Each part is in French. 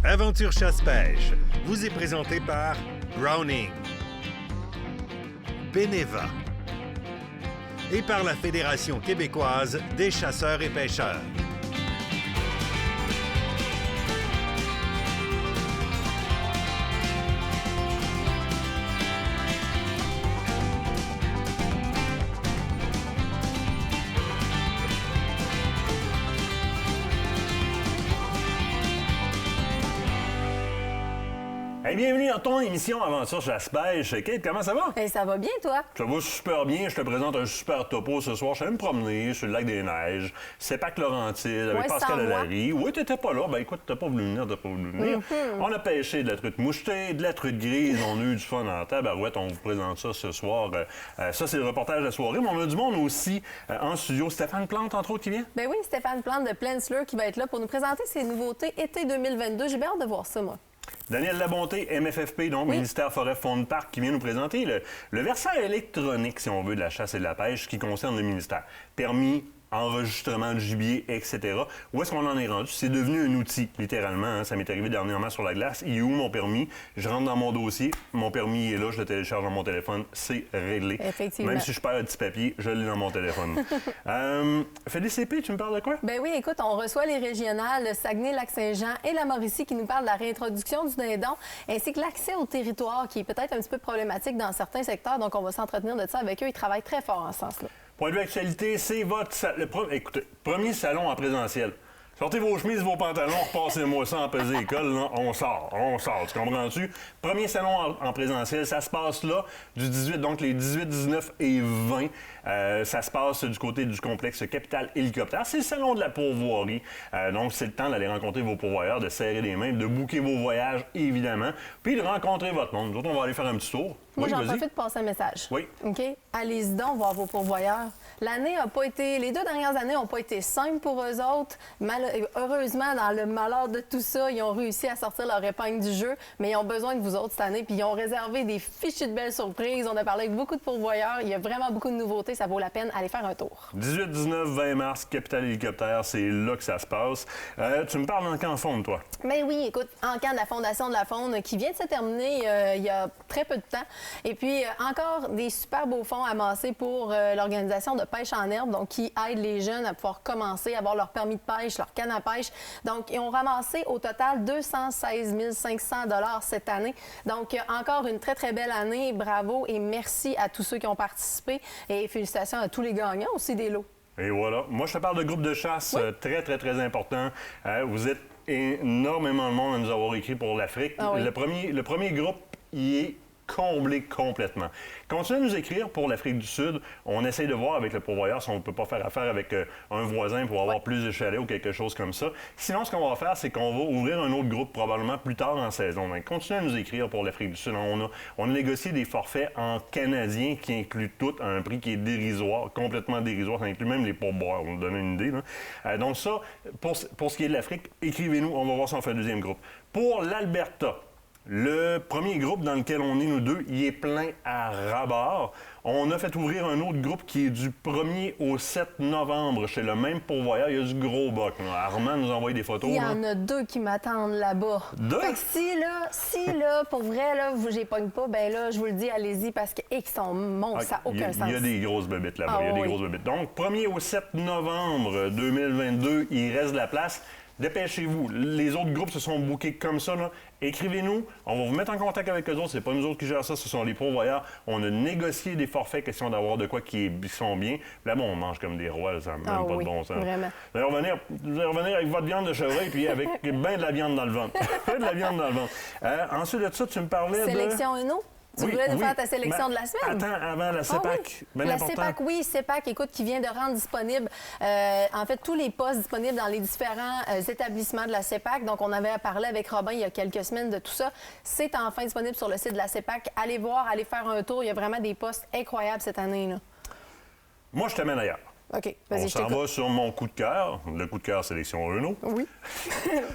Aventure chasse-pêche vous est présenté par Browning, Beneva et par la Fédération québécoise des chasseurs et pêcheurs. Hey, bienvenue dans ton émission Aventure chasse-pêche. Kate, comment ça va? Hey, ça va bien, toi? Ça va super bien. Je te présente un super topo ce soir. Je suis allé me promener sur le lac des Neiges, CEPAC Laurentide, avec Ouais, Pascal sans moi. Allary. Oui, t'étais pas là. Ben écoute, t'as pas voulu venir, On a pêché de la truite mouchetée, de la truite grise. On a eu du fun en tabarouette. On vous présente ça ce soir. Ça, c'est le reportage de la soirée. Mais on a du monde aussi en studio. Stéphane Plante, entre autres, qui vient? Ben oui, Stéphane Plante de Plensler qui va être là pour nous présenter ses nouveautés été 2022. J'ai bien hâte de voir ça, moi. Daniel Labonté, MFFP, donc Ministère Forêt Fonds de Parc, qui vient nous présenter le versant électronique, si on veut, de la chasse et de la pêche qui concerne le ministère. Permis, enregistrement de gibier, etc. Où est-ce qu'on en est rendu? C'est devenu un outil, littéralement. Hein. Ça m'est arrivé dernièrement sur la glace. Il est où mon permis? Je rentre dans mon dossier, mon permis est là, je le télécharge dans mon téléphone, c'est réglé. Effectivement. Même si je perds un petit papier, je l'ai dans mon téléphone. FDCP, tu me parles de quoi? Ben oui, écoute, on reçoit les régionales, le Saguenay, Lac-Saint-Jean et la Mauricie qui nous parlent de la réintroduction du dindon, ainsi que l'accès au territoire qui est peut-être un petit peu problématique dans certains secteurs. Donc, on va s'entretenir de ça avec eux. Ils travaillent très fort en ce sens-là. Point de vue actualité, c'est votre écoutez, premier salon en présentiel. Sortez vos chemises, vos pantalons, repassez-moi ça en pesée école, là. On sort, tu comprends-tu? Premier salon en présentiel, ça se passe là, du 18, donc les 18, 19 et 20. Ça se passe du côté du complexe Capital Hélicoptère. C'est le salon de la pourvoirie. Donc, c'est le temps d'aller rencontrer vos pourvoyeurs, de serrer les mains, de booker vos voyages, évidemment, puis de rencontrer votre monde. Nous autres, on va aller faire un petit tour. Moi, Oui, j'en vas-y. profite de passer un message. Oui. OK? Allez-y donc voir vos pourvoyeurs. L'année n'a pas été... Les 2 dernières années n'ont pas été simples pour eux autres. Heureusement, dans le malheur de tout ça, ils ont réussi à sortir leur épingle du jeu, mais ils ont besoin de vous autres cette année, puis ils ont réservé des fichus de belles surprises. On a parlé avec beaucoup de pourvoyeurs. Il y a vraiment beaucoup de nouveautés. Ça vaut la peine. Allez faire un tour. 18, 19, 20 mars, Capital Hélicoptère, c'est là que ça se passe. Tu me parles en camp Faune, toi? Mais oui, écoute, en camp de la Fondation de la Faune qui vient de se terminer il y a très peu de temps. Et puis, encore des super beaux fonds amassés pour l'organisation de pêche en herbe, donc qui aide les jeunes à pouvoir commencer, à avoir leur permis de pêche, leur canne à pêche. Donc, ils ont ramassé au total 216 500 $ cette année. Donc, encore une très, très belle année. Bravo et merci à tous ceux qui ont participé. Et félicitations à tous les gagnants aussi des lots. Et voilà. Moi, je te parle de groupe de chasse très, très, très important. Vous êtes énormément de monde à nous avoir écrit pour l'Afrique. Ah oui. Le premier groupe, il est comblé complètement. Continuez à nous écrire pour l'Afrique du Sud. On essaye de voir avec le pourvoyeur si on ne peut pas faire affaire avec un voisin pour avoir plus de chalets ou quelque chose comme ça. Sinon, ce qu'on va faire, c'est qu'on va ouvrir un autre groupe probablement plus tard en saison. Donc, continuez à nous écrire pour l'Afrique du Sud. On a négocié des forfaits en canadien qui incluent tout à un prix qui est dérisoire, complètement dérisoire. Ça inclut même les pourboires, on vous donne une idée. Là. Donc ça, pour ce qui est de l'Afrique, écrivez-nous. On va voir si on fait un deuxième groupe. Pour l'Alberta, le premier groupe dans lequel on est, nous deux, il est plein à ras-bord. On a fait ouvrir un autre groupe qui est du 1er au 7 novembre chez le même pourvoyeur. Il y a du gros boc. Armand nous a envoyé des photos. Il y en a 2 qui m'attendent là-bas. 2? Fait que si là, pour vrai, là, j'ai pogne pas, ben là, je vous le dis, allez-y, parce qu'ils sont monstres, ça n'a aucun sens. Il y a des grosses bébites là-bas. Ah, il y a des oui. grosses bébites. Donc, 1er au 7 novembre 2022, il reste de la place. Dépêchez-vous. Les autres groupes se sont bookés comme ça. Là. Écrivez-nous. On va vous mettre en contact avec eux autres. C'est pas nous autres qui gèrent ça, ce sont les pourvoyeurs. On a négocié des forfaits, question d'avoir de quoi qui sont bien. Là, bon, on mange comme des rois. Ça n'a même pas de bon sens. Vraiment. Vous allez revenir avec votre viande de chevreuil puis avec bien de la viande dans le ventre. de la viande dans le ventre. Ensuite de ça, tu me parlais Sélection Uno? Tu voulais nous faire ta sélection Ben, de la semaine? Attends, avant la CEPAC. Oui. La CEPAC, oui, CEPAC, écoute, qui vient de rendre disponible, en fait, tous les postes disponibles dans les différents établissements de la CEPAC. Donc, on avait parlé avec Robin il y a quelques semaines de tout ça. C'est enfin disponible sur le site de la CEPAC. Allez voir, allez faire un tour. Il y a vraiment des postes incroyables cette année, là. Moi, je te mène ailleurs. OK, On vas-y, je s'en t'écoute. va sur mon coup de cœur, le coup de cœur sélection Renault. Oui.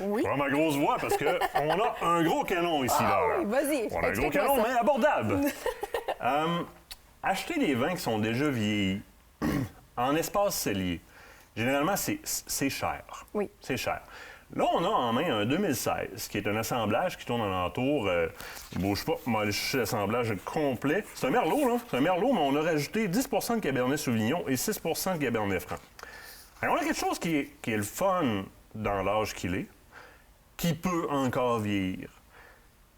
oui. Je prends ma grosse voix parce qu'on a un gros canon ici. Ah là. oui, vas-y, On a un gros explique-moi canon, ça. mais abordable. Acheter des vins qui sont déjà vieillis en espace cellier, généralement, c'est cher. Oui. C'est cher. Là, on a en main un 2016, qui est un assemblage qui tourne en entour. Bouge pas, on va aller chercher l'assemblage complet. C'est un merlot, là. C'est un merlot, mais on a rajouté 10 de Cabernet Sauvignon et 6 de Cabernet Franc. Alors, on a quelque chose qui est le fun dans l'âge qu'il est, qui peut encore vieillir,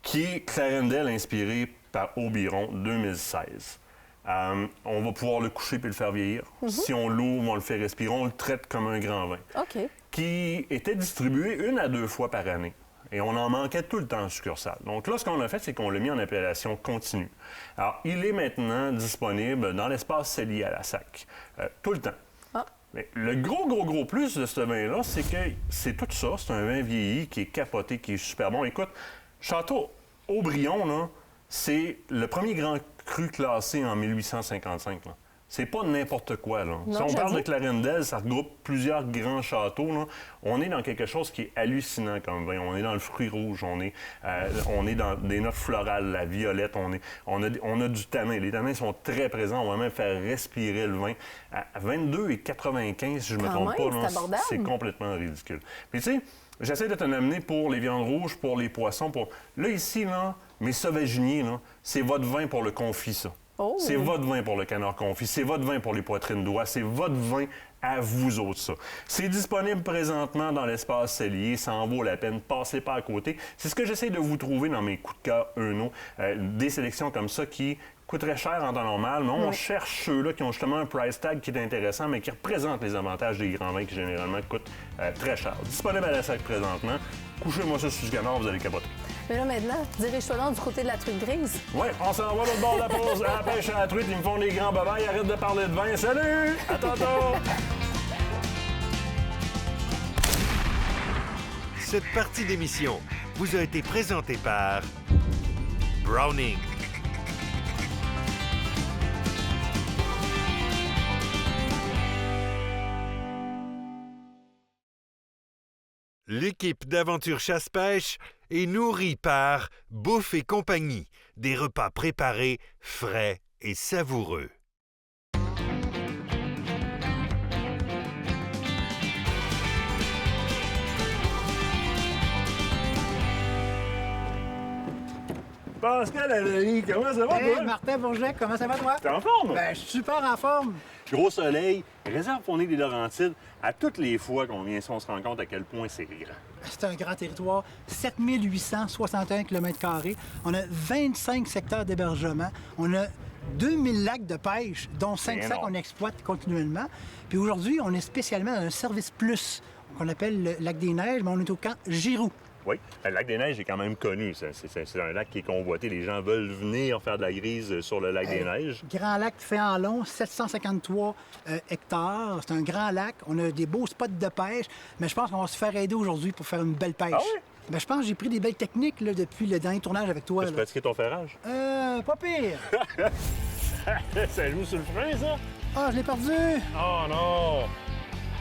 qui est Clarendelle inspiré par Oberon 2016. On va pouvoir le coucher puis le faire vieillir. Si on l'ouvre, on le fait respirer, on le traite comme un grand vin. OK. Qui était distribué 1 à 2 fois par année. Et on en manquait tout le temps en succursale. Donc là, ce qu'on a fait, c'est qu'on l'a mis en appellation continue. Alors, il est maintenant disponible dans l'espace cellier à la SAC, tout le temps. Ah. Mais le gros plus de ce vin-là, c'est que c'est tout ça. C'est un vin vieilli qui est capoté, qui est super bon. Écoute, Château Aubryon, là, c'est le premier grand cru classé en 1855. Là. C'est pas n'importe quoi. Là. Non, si on parle j'avoue. de Clarendelle, ça regroupe plusieurs grands châteaux. Là. On est dans quelque chose qui est hallucinant comme vin. On est dans le fruit rouge, on est dans des notes florales, la violette, on a du tanin. Les tanins sont très présents. On va même faire respirer le vin. À 22,95, si je ne me Quand trompe même, pas, là, c'est abordable. c'est complètement ridicule. Puis tu sais, j'essaie de t'en amener pour les viandes rouges, pour les poissons. Là, ici, là, mes sauvaginiers, là, c'est votre vin pour le confit, ça. Oh. C'est votre vin pour le canard confit, c'est votre vin pour les poitrines d'oie, c'est votre vin à vous autres, ça. C'est disponible présentement dans l'espace cellier, ça en vaut la peine, passez pas à côté. C'est ce que j'essaie de vous trouver dans mes coups de cœur Euno, des sélections comme ça qui coûteraient cher en temps normal, mais on cherche ceux-là qui ont justement un price tag qui est intéressant, mais qui représentent les avantages des grands vins qui généralement coûtent très cher. Disponible à la SAC présentement. Couchez-moi ça sur ce canard, vous allez capoter. Mais là, maintenant, dirige-toi donc du côté de la truite grise. Oui, on s'en va l'autre bord de la pause à la pêche à la truite. Ils me font des grands babayes. Arrête de parler de vin. Salut! À tantôt! Cette partie d'émission vous a été présentée par Browning. L'équipe d'Aventure Chasse-Pêche est nourrie par Bouffe et compagnie, des repas préparés, frais et savoureux. Pascal Alain, comment ça va, Hey, toi? Martin Bourget, comment ça va, toi? T'es en forme? Ben, je suis super en forme. Gros soleil, réserve fournie des Laurentides. À toutes les fois qu'on vient ici, on se rend compte à quel point c'est grand. C'est un grand territoire, 7861 km². On a 25 secteurs d'hébergement. On a 2000 lacs de pêche, dont 500 énorme. qu'on exploite continuellement. Puis aujourd'hui, on est spécialement dans un service plus, qu'on appelle le lac des Neiges, mais on est au camp Giroux. Oui, le lac des Neiges est quand même connu. C'est un lac qui est convoité. Les gens veulent venir faire de la grise sur le lac des Neiges. Grand lac fait en long, 753 hectares. C'est un grand lac. On a des beaux spots de pêche, mais je pense qu'on va se faire aider aujourd'hui pour faire une belle pêche. Ah oui? Ben, je pense que j'ai pris des belles techniques là, depuis le dernier tournage avec toi. As-tu là. pratiqué ton ferrage? Pas pire. Ça joue sur le frein, ça? Ah, je l'ai perdu. Oh non!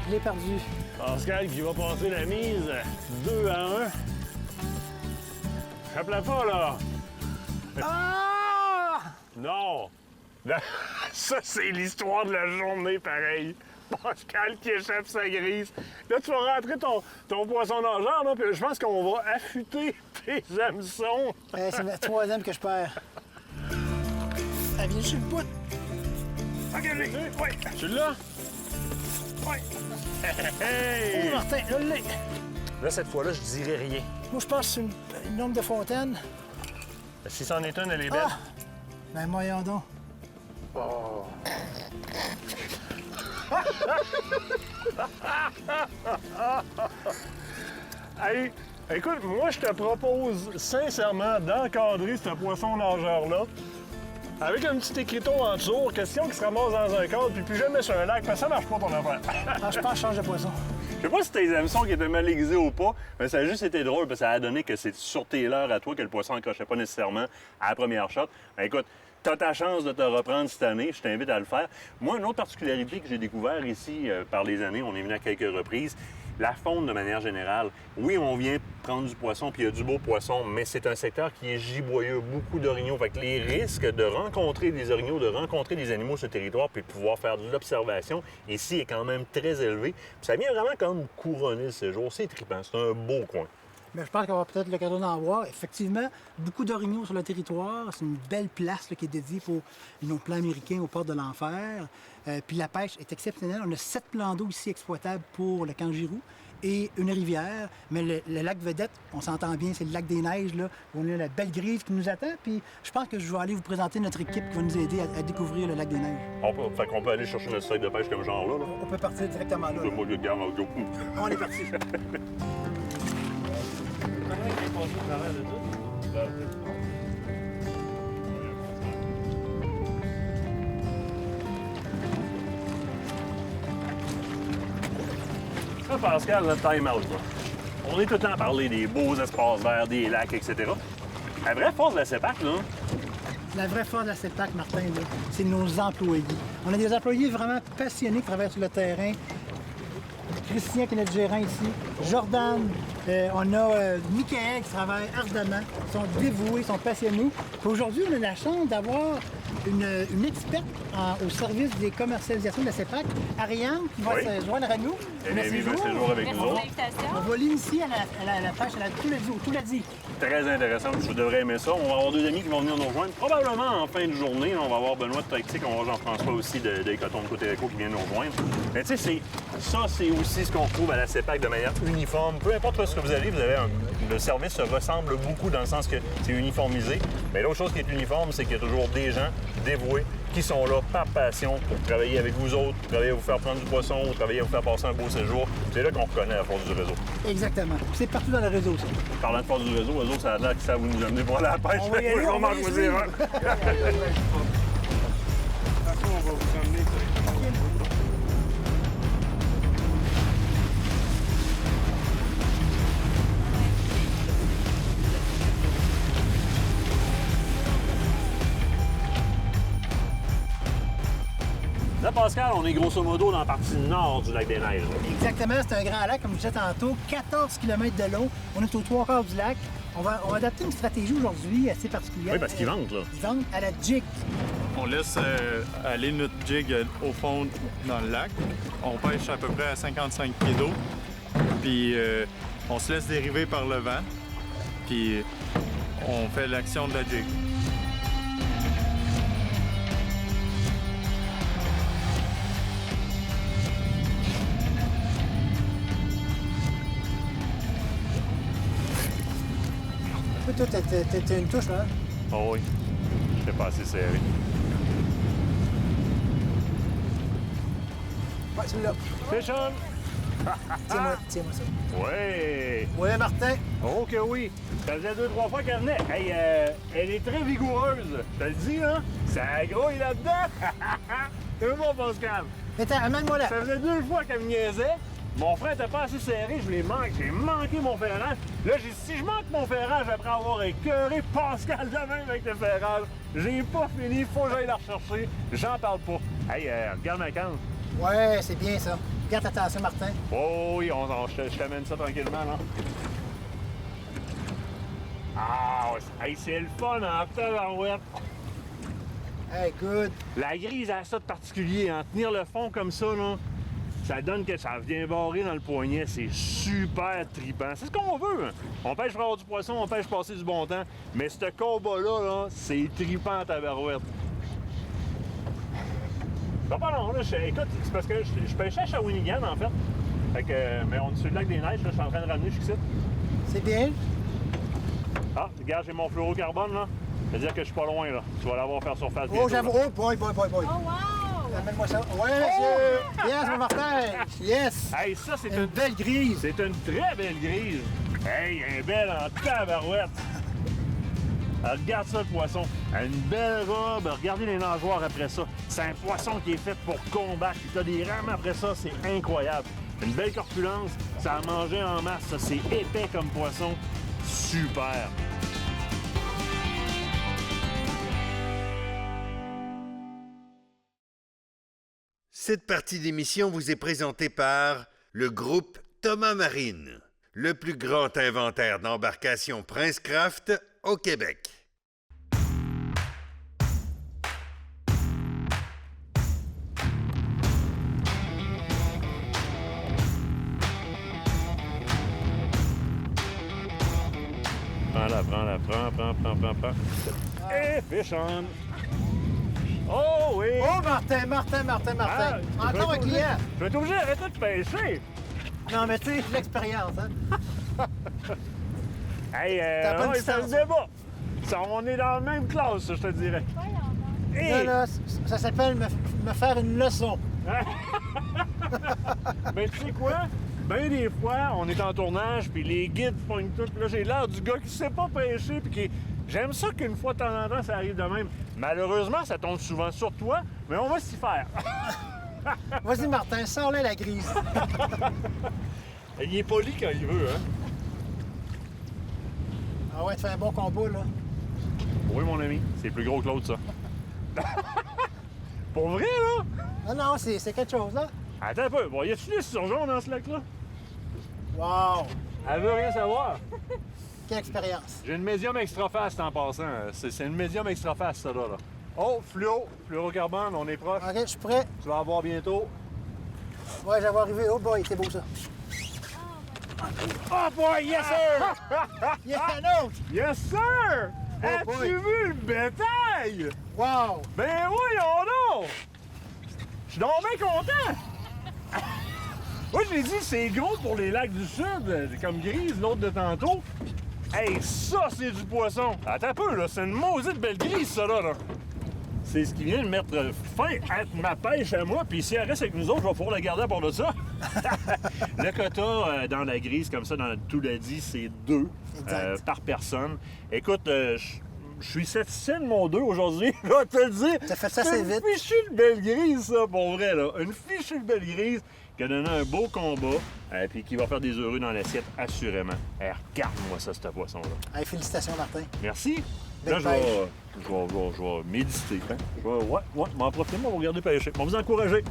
Je l'ai perdu. Pascal qui va passer la mise 2 à 1. Chape-la pas, là! Ah! Non! Ça, c'est l'histoire de la journée, pareil. Pascal qui échappe sa grise. Là, tu vas rentrer ton poisson nageur, là, puis je pense qu'on va affûter tes hameçons. C'est la troisième que je perds. Elle vient sur le bout. OK, oui. Tu l'as? Oui. Hey! Oh, Martin, je l'ai. Là, cette fois-là, je dirais rien. Moi, je pense que c'est une nombre de fontaine. Si c'en est une, elle est belle. Ah! Ben, voyons donc. Hey, écoute, moi, je te propose sincèrement d'encadrer ce poisson nageur-là avec un petit écriteau en dessous, question qui se ramasse dans un cadre, puis plus jamais sur un lac, parce que ça marche pas ton affaire. Ah, je pense que je change de poisson. Je sais pas si tes hameçons qui étaient mal aiguisés ou pas, mais ça a juste été drôle, parce que ça a donné que c'est sur tes leurres à toi que le poisson n'accrochait pas nécessairement à la première shot. Ben, écoute, t'as ta chance de te reprendre cette année, je t'invite à le faire. Moi, une autre particularité que j'ai découvert ici par les années, on est venu à quelques reprises, la faune de manière générale, oui, on vient prendre du poisson, puis il y a du beau poisson, mais c'est un secteur qui est giboyeux, beaucoup d'orignaux. Fait que les risques de rencontrer des orignaux, de rencontrer des animaux sur le territoire, puis de pouvoir faire de l'observation, ici, est quand même très élevé. Puis ça vient vraiment comme couronner le séjour. C'est trippant, c'est un beau coin. Mais je pense qu'on va peut-être l'occasion d'en voir. Effectivement, beaucoup d'orignaux sur le territoire. C'est une belle place là, qui est dédiée pour nos plans américains au port de l'Enfer. Puis la pêche est exceptionnelle. On a 7 plans d'eau ici exploitables pour le Cangiroux et une rivière. Mais le lac vedette, on s'entend bien, c'est le lac des Neiges, là, où on a la belle grise qui nous attend. Puis je pense que je vais aller vous présenter notre équipe qui va nous aider à découvrir le lac des Neiges. Fait qu'on peut aller chercher notre sac de pêche comme genre là. On peut partir directement là. Moi, je garde l'audio. On est parti. Ça, Pascal, le time out. Là. On est tout le temps à parler des beaux espaces verts, des lacs, etc. La vraie force de la CEPAC, là, La vraie force de la CEPAC, Martin, là, c'est nos employés. On a des employés vraiment passionnés qui travaillent sur le terrain. Christian, qui est notre gérant ici. Jordan, on a Michael qui travaille ardemment. Ils sont dévoués, ils sont passionnés. Puis aujourd'hui, on a la chance d'avoir une experte au service des commercialisations de la CEPAC, Ariane, qui va Oui. se joindre à nous. elle est venue un séjour avec nous autres. On va l'initier à la pêche, à la tout l'a dit. Très intéressant, je devrais aimer ça. On va avoir 2 amis qui vont venir nous rejoindre. Probablement en fin de journée, on va avoir Benoît de Tactique, on va avoir Jean-François aussi de Coton de Côté Réco qui vient nous rejoindre. Mais tu sais, c'est aussi ce qu'on retrouve à la CEPAC de manière uniforme. Peu importe où est-ce que vous allez, le service se ressemble beaucoup dans le sens que c'est uniformisé. Mais l'autre chose qui est uniforme, c'est qu'il y a toujours des gens dévoués qui sont là par passion pour travailler avec vous autres, travailler à vous faire prendre du poisson, travailler à vous faire passer un beau séjour. C'est là qu'on reconnaît la force du réseau. Exactement. C'est partout dans le réseau, ça. Parlant de force du réseau, eux autres, ça a l'air que ça vous nous amener pour aller à la pêche. On va y aller, on va y suivre. Là, Pascal, on est grosso modo dans la partie nord du lac des Neiges. Exactement, c'est un grand lac, comme je disais tantôt, 14 km de long. On est aux 3/4 du lac. On va adapter une stratégie aujourd'hui assez particulière. Oui, parce qu'ils vendent, là. Ils vendent à la jig. On laisse aller notre jig au fond dans le lac. On pêche à peu près à 55 pieds d'eau. Puis on se laisse dériver par le vent. Puis on fait l'action de la jig. Toi, t'as une touche, là. Oh oui. Je pas assez serré. Ouais, celui-là. Fish on! Tiens-moi ça. Oui! Oui, Martin. Oh que oui! Ça faisait 2-3 fois qu'elle venait. Hey, elle est très vigoureuse. Je te le dis, hein? Ça grouille là-dedans! C'est bon, Pascal! Attends, amène-moi là. Ça faisait 2 fois qu'elle me niaisait. Mon frein n'était pas assez serré, je l'ai manqué. J'ai manqué mon ferrage. Là, j'ai dit, si je manque mon ferrage après avoir écœuré Pascal de même avec le ferrage, j'ai pas fini, faut que j'aille la rechercher. J'en parle pas. Hey, regarde ma canne. Ouais, c'est bien ça. Garde attention, Martin. Oh oui, je t'amène ça tranquillement, là. Ah, ouais, hey, c'est le fun en tabarouette. Hey, good. La grise a ça de particulier, hein. Tenir le fond comme ça, là, ça donne que ça vient barrer dans le poignet. C'est super trippant. C'est ce qu'on veut. Hein. On pêche pour avoir du poisson, on pêche pour passer du bon temps. Mais ce combat-là, là, c'est trippant à tabarouette. Ça va pas long, là. Écoute, c'est parce que je pêchais à Shawinigan, en fait. Fait que, mais on est sur le lac des Neiges, là, je suis en train de ramener jusqu'ici. C'est bien. Ah, regarde, j'ai mon fluorocarbone, là. C'est-à-dire que je suis pas loin, là. Tu vas l'avoir faire surface bientôt, Oh, j'avoue. là. Oh, boy. Oh, wow! Amène-moi ça. Ouais, monsieur. Yes, mon Martin. Yes. Hey, ça, c'est Une belle grise. C'est une très belle grise. Hey, un bel en tabarouette. Regarde ça, le poisson. Une belle robe. Regardez les nageoires après ça. C'est un poisson qui est fait pour combattre. Il a des rames après ça. C'est incroyable. Une belle corpulence. Ça a mangé en masse. Ça, c'est épais comme poisson. Super. Cette partie d'émission vous est présentée par le groupe Thomas Marine, le plus grand inventaire d'embarcations Princecraft au Québec. Prends. Et fish on! Oh oui! Oh, Martin! Ah, Encore un client! Je vais être obligé d'arrêter de pêcher! Non, mais tu sais, l'expérience, hein? Hey, T'as pas de c'est le distance. débat! On est dans la même classe, je te dirais. Hey! Là, ça s'appelle me faire une leçon. Ben, tu sais quoi? Ben des fois, on est en tournage, puis les guides pognent tout. Là, j'ai l'air du gars qui sait pas pêcher, puis qui... J'aime ça qu'une fois de temps en temps, ça arrive de même. Malheureusement, ça tombe souvent sur toi, mais on va s'y faire. Vas-y, Martin, sors-le la grise. Il est poli quand il veut, hein? Ah ouais, tu fais un bon combo, là. Oui, mon ami, c'est plus gros que l'autre, ça. Pour vrai, là? Non, c'est quelque chose, là. Attends un peu. Bon, y a-tu des surgeons dans ce lac-là? Wow! Elle veut rien savoir. Quelle expérience. J'ai une médium extra fast en passant. C'est une médium extra fast, ça, là. Oh, fluorocarbone, on est proche. OK, je suis prêt. Tu vas en voir bientôt. Ouais, j'avais arrivé. Oh boy, c'est beau, ça. Oh boy, yes sir! Il y a un autre! Yes sir! Oh As-tu boy. vu le bétail? Wow! Ben voyons donc! Je suis donc bien content! Moi, je l'ai dit, c'est gros pour les lacs du Sud, comme Grise, l'autre de tantôt. Hey, ça, c'est du poisson! Attends un peu, là, c'est une maudite belle grise, ça, là. C'est ce qui vient de mettre fin à ma pêche à moi, puis si elle reste avec nous autres, je vais pouvoir la garder à part de ça. Le quota dans la grise, comme ça, dans tout l'a dit, c'est 2 par personne. Écoute, je suis satisfait de mon 2 aujourd'hui, je vais te le dire. T'as fait ça assez vite. Une fichue de belle grise, ça, pour vrai, là. Une fichue de belle grise qui a donné un beau combat, puis qui va faire des heureux dans l'assiette, assurément. Hey, regarde-moi ça, ce poisson-là. Hey, félicitations, Martin. Merci. Belle Là, je vais méditer. Hein? Ouais, m'en profiter, moi, on va regarder pêcher. On va vous encourager.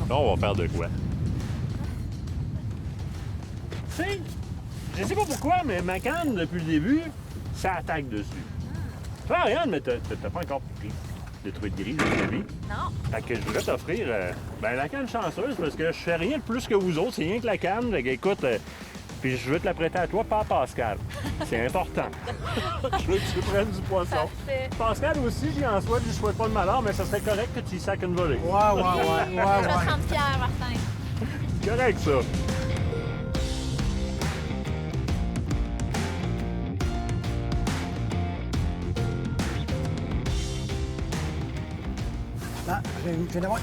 Là, on va faire de quoi? Tu sais, je sais pas pourquoi, mais ma canne, depuis le début, ça attaque dessus. Toi, Ariane, mais t'as pas encore pris de trucs de gris de ta vie. Non. Fait que je voulais t'offrir la canne chanceuse parce que je fais rien de plus que vous autres, c'est rien que la canne. Fait que, écoute, puis je veux te la prêter à toi, pas à Pascal. C'est important. Je veux que tu prennes du poisson. Parfait. Pascal aussi, j'y en souhaite, je lui souhaite pas de malheur, mais ça serait correct que tu y sacs une volée. Ouais. Je vais te rendre fière, Martin. C'est correct, ça. Ah, je vais d'avoir.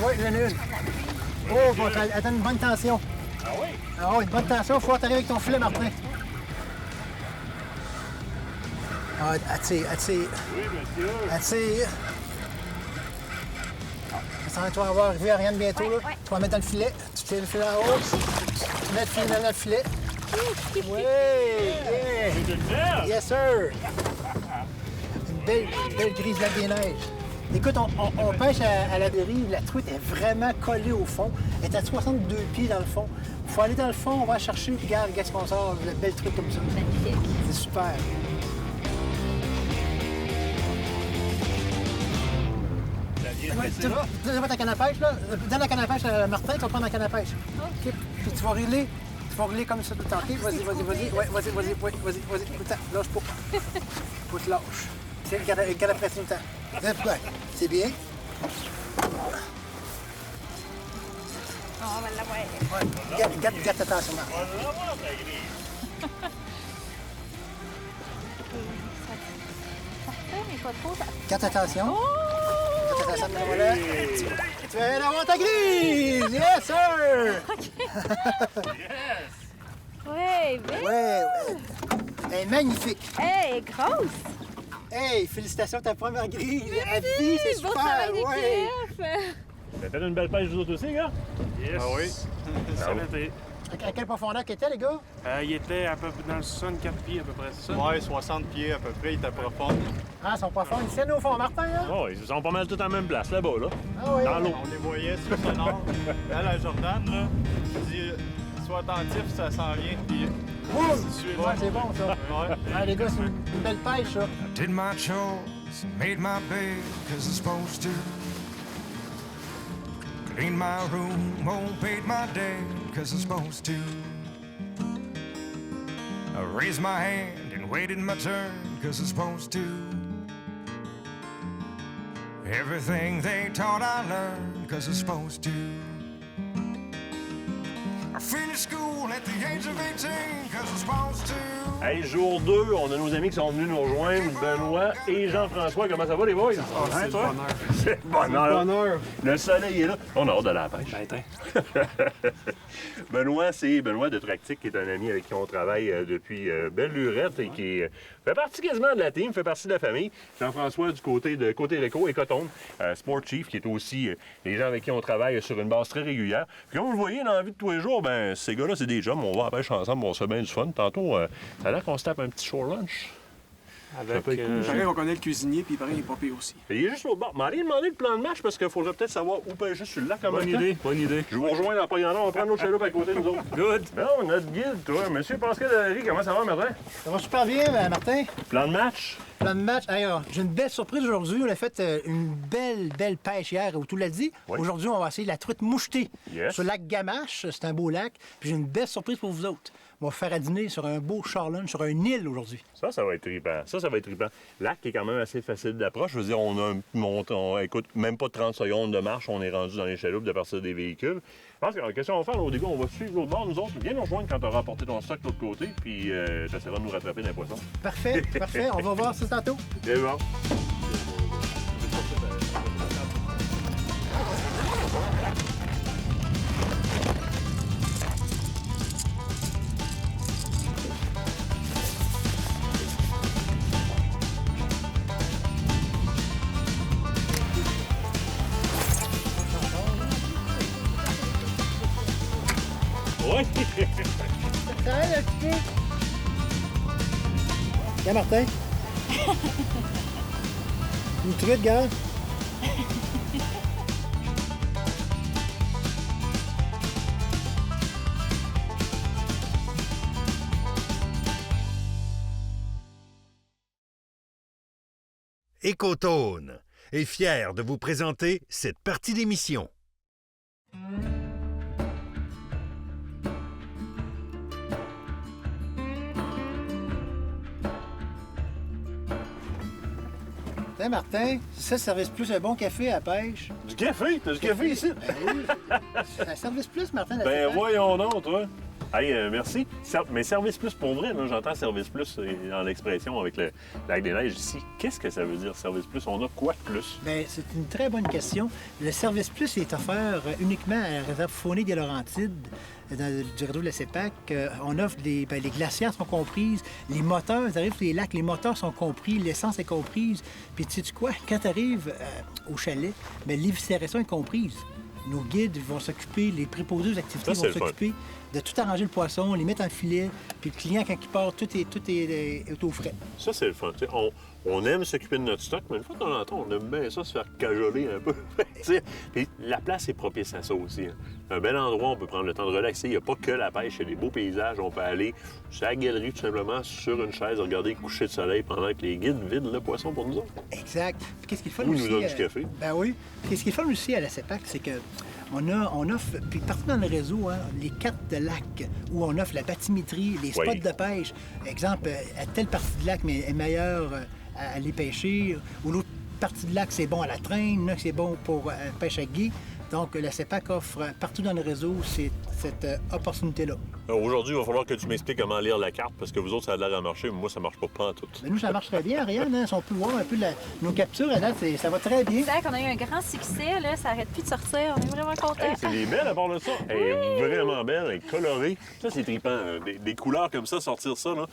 Oui, j'en ai une. Oh, faut attendre une bonne tension. Ah oui? Ah oui, une bonne tension. Faut t'arriver avec ton filet, Martin. Ah, attire. Oui, monsieur. Ça, tu vas avoir arrivé à Ariane bientôt. Ouais, là. ouais. Tu vas mettre dans le filet. Tu tires le filet en haut. Tu mets le filet dans le filet. Oui! Yeah. C'est une merde! Yes, sir! Une belle grise lac des neiges. Écoute, on pêche à la dérive. La truite est vraiment collée au fond. Elle est à 62 pieds dans le fond. Il faut aller dans le fond, on va la chercher. Puis regarde ce qu'on sort. Une belle truite comme ça. Magnifique. C'est super. Tu vas ta canne à pêche, là. Donne la canne à pêche à Martin, tu vas prendre la canne à pêche. OK. Puis tu vas rouler comme ça tout le temps. OK? Vas-y. Ouais, vas-y. Tout le temps. Lâche pas. Faut que tu lâches. C'est une canne à presser tout le temps. Ouais, c'est bien. On va l'avoir. Ouais. Garde attention, Martin. On va l'avoir, la grise. Parfait, mais pas trop. Garde attention. Oh! Garde attention, voilà. Tu vas avoir ta grise! Yes, sir! Oui, bien. Ouais. Elle est magnifique. Hey, grosse! Hey, félicitations, ta première grise. À vie, c'est Beau super. travail Ouais. d'équipe! T'as fait une belle pêche, vous autres aussi, gars? Yes. Ah oui. Ça va été. À quelle profondeur qu'il était, les gars? Il était à peu près dans le 64 pieds, à peu près, c'est ça? Ouais, 60 pieds à peu près, il était profond. Ah, ils sont profonds. Ils tiennent au fond, Martin, là? Oh, ils sont pas mal tous à la même place, là-bas, là. Ah oui. Dans l'eau. On les voyait sur le sonore. Là, la Jordan, là, je dis, sois attentif, ça s'en vient, puis... Ouais, c'est bon, ça. Ouais. Ah, les gars, c'est une belle pêche, ça. Did my chores and made my bed 'cause I'm supposed to. Cleaned my room, paid my debt 'cause I'm supposed to. I raised my hand and waited my turn 'cause I'm supposed to. Everything they taught I learned 'cause I'm supposed to. I finished school at the age of 18 'cause I'm supposed to. Hey, jour 2, on a nos amis qui sont venus nous rejoindre, Benoît et Jean-François. Comment ça va, les boys? C'est le bonheur. C'est le bonheur. Le soleil est là. On a hâte de la pêche. Benoît, c'est Benoît de Tractic, qui est un ami avec qui on travaille depuis belle lurette et qui fait partie quasiment de la team, fait partie de la famille. Jean-François du côté de Côté Réco et Coton, Sport Chief, qui est aussi les gens avec qui on travaille sur une base très régulière. Puis comme vous le voyez dans la vie de tous les jours, ben ces gars-là, c'est des chums. On va à la pêche ensemble, on se fait bien du fun. Tantôt, ça a l'air qu'on se tape un petit shore lunch. Avec, peut être cool, pareil, on connaît le cuisinier, puis pareil, il est pas pire aussi. Et il est juste au bord. M'allez demander le plan de match parce qu'il faudrait peut-être savoir où pêcher sur le lac en même temps. Bonne idée. Je vous rejoins dans pas on va prendre notre chaloupe à côté de nous autres. Good. Non, notre guide, toi, Monsieur Pascal Delarue, comment ça va, Martin? Ça va super bien, Martin. Plan de match? Plan de match. Alors, j'ai une belle surprise aujourd'hui. On a fait une belle pêche hier, où tout l'a dit. Oui. Aujourd'hui, on va essayer la truite mouchetée Yes. sur le lac Gamache. C'est un beau lac. Puis j'ai une belle surprise pour vous autres. On va faire à dîner sur un beau charlun, sur une île aujourd'hui. Ça va être trippant. Ça va être trippant. Lac qui est quand même assez facile d'approche. Je veux dire, on écoute, même pas 30 secondes de marche, on est rendu dans les chaloupes de partir des véhicules. Je pense que la question qu'on va faire, au début, on va suivre l'autre bord, nous autres. Viens nous rejoindre quand tu auras apporté ton stock de l'autre côté, puis tu essaieras de nous rattraper dans les poissons. Parfait, parfait. On va voir ça tantôt. C'est bon. Oui! Ça aide un petit peu. Tiens, Martin. Une truite, gars. Écotone est fier de vous présenter cette partie d'émission. Tiens, Martin, ça, Service Plus, un bon café à la pêche. Du café? T'as du café ici? Ben oui. C'est un Service Plus, Martin. la Ben CEPAC. voyons donc, toi. Hey, merci. Mais Service Plus pour vrai, là, j'entends Service Plus dans l'expression avec le lac des Neiges ici. Qu'est-ce que ça veut dire, Service Plus? On a quoi de plus? Bien, c'est une très bonne question. Le Service Plus est offert uniquement à la réserve faunique des Laurentides, du réseau de la CEPAC. On offre les glacières sont comprises, les moteurs, ils arrivent sur les lacs, les moteurs sont compris, l'essence est comprise. Puis tu sais quoi? Quand tu arrives au chalet, l'éviscération est comprise. Nos guides vont s'occuper, les préposés aux activités Ça, c'est vont le fun. s'occuper de tout arranger le poisson, les mettre en filet, puis le client, quand il part, tout est au frais. Ça, c'est le fun. Tu sais, on aime s'occuper de notre stock, mais une fois de temps en temps, on aime bien ça, se faire cajoler un peu. Tu sais, puis la place est propice à ça aussi. Hein. Un bel endroit, on peut prendre le temps de relaxer. Il n'y a pas que la pêche, il y a des beaux paysages. On peut aller sur la galerie, tout simplement, sur une chaise, regarder le coucher de soleil pendant que les guides vident le poisson pour nous autres. Exact. Puis qu'est-ce qu'il faut Ou aussi... nous donne du café. Ben oui. Puis qu'est-ce qu'il faut aussi à la CEPAC, c'est que on offre, puis partout dans le réseau, hein, les cartes de lac où on offre la bathymétrie, les spots Oui. de pêche. Exemple, à telle partie du lac mais est meilleure à aller pêcher, ou l'autre partie du lac, c'est bon à la traîne, là, c'est bon pour pêche à gué. Donc, la CEPAC offre partout dans le réseau cette opportunité-là. Aujourd'hui, il va falloir que tu m'expliques comment lire la carte, parce que vous autres, ça a l'air à marcher, mais moi, ça marche pas en tout. Ben, nous, ça marche très bien, Ariane. Hein? Si on peut voir un peu nos captures, à date, ça va très bien. Exact, on a eu un grand succès, là. Ça arrête plus de sortir. On est vraiment contents. Hey, c'est des belles à part de ça. Elle est vraiment belle, elle est colorée. Ça, c'est trippant. Des couleurs comme ça, sortir ça, là.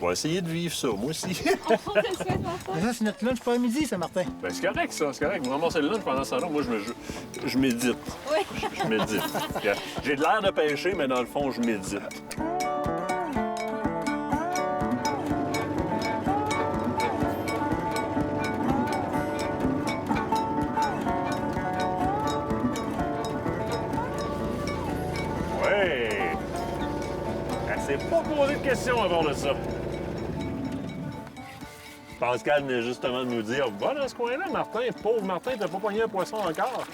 On va essayer de vivre ça, moi aussi. On te le souhaite, Martin. Mais ça, c'est notre lunch pour midi, ça, Martin. Ben, c'est correct, ça. C'est correct. Vous ramassez le lunch pendant ce temps-là. Moi, je médite. Oui. Je médite. J'ai de l'air de pêcher, mais dans le fond, je médite. Ouais! Elle s'est pas posé de questions avant de ça. Pascal venait justement de nous dire « Va dans ce coin-là, Martin. Pauvre Martin, t'as pas pogné un poisson encore. »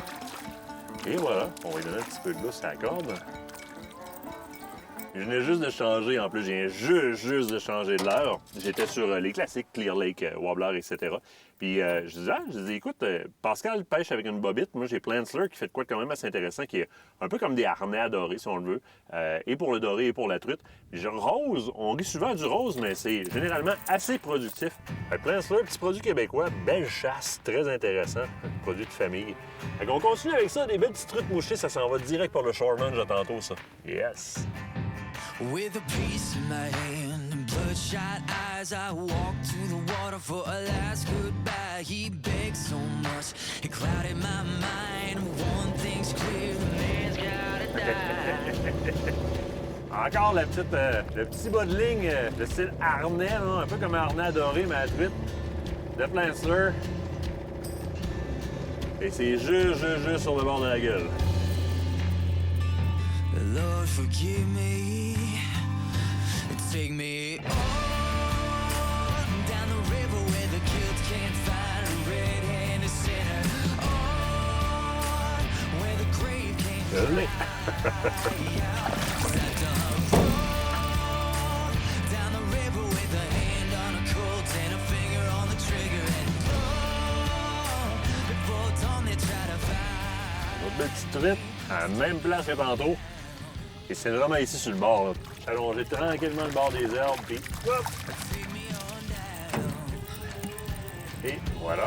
Et voilà, on va lui donner un petit peu de lousse à la corde. Je venais juste de changer, en plus, je viens juste de changer de l'heure. J'étais sur les classiques, Clear Lake, Wobbler, etc. Puis je disais, écoute, Pascal pêche avec une bobite. Moi, j'ai Plantler qui fait de quoi quand même assez intéressant, qui est un peu comme des harnais à doré, si on le veut, et pour le doré et pour la truite. Puis rose, on rit souvent du rose, mais c'est généralement assez productif. Plantler, petit produit québécois, belle chasse, très intéressant, produit de famille. Fait qu'on continue avec ça, des belles petites truites mouchées, ça s'en va direct pour le shoreman, j'ai tantôt, ça. Yes! With a piece in my hand and bloodshot eyes, I walk to the water for a last goodbye. He begged so much, it clouded my mind. One thing's clear, the man's gotta die. Encore le petit bas de ligne de style harnais, là, un peu comme un harnais doré, mais à truite, de Plantler. Et c'est juste sur le bord de la gueule. Lord, forgive me. Take me on down the river where the kids can't find a red-handed sinner. On where the grave can't Really? down the river with a hand on a Colt and a finger on the trigger and before dawn they try to find. Notre belle petite truite, à la même place que tantôt. Et c'est vraiment ici sur le bord, là. Allongé tranquillement le bord des herbes, puis hop! Et voilà.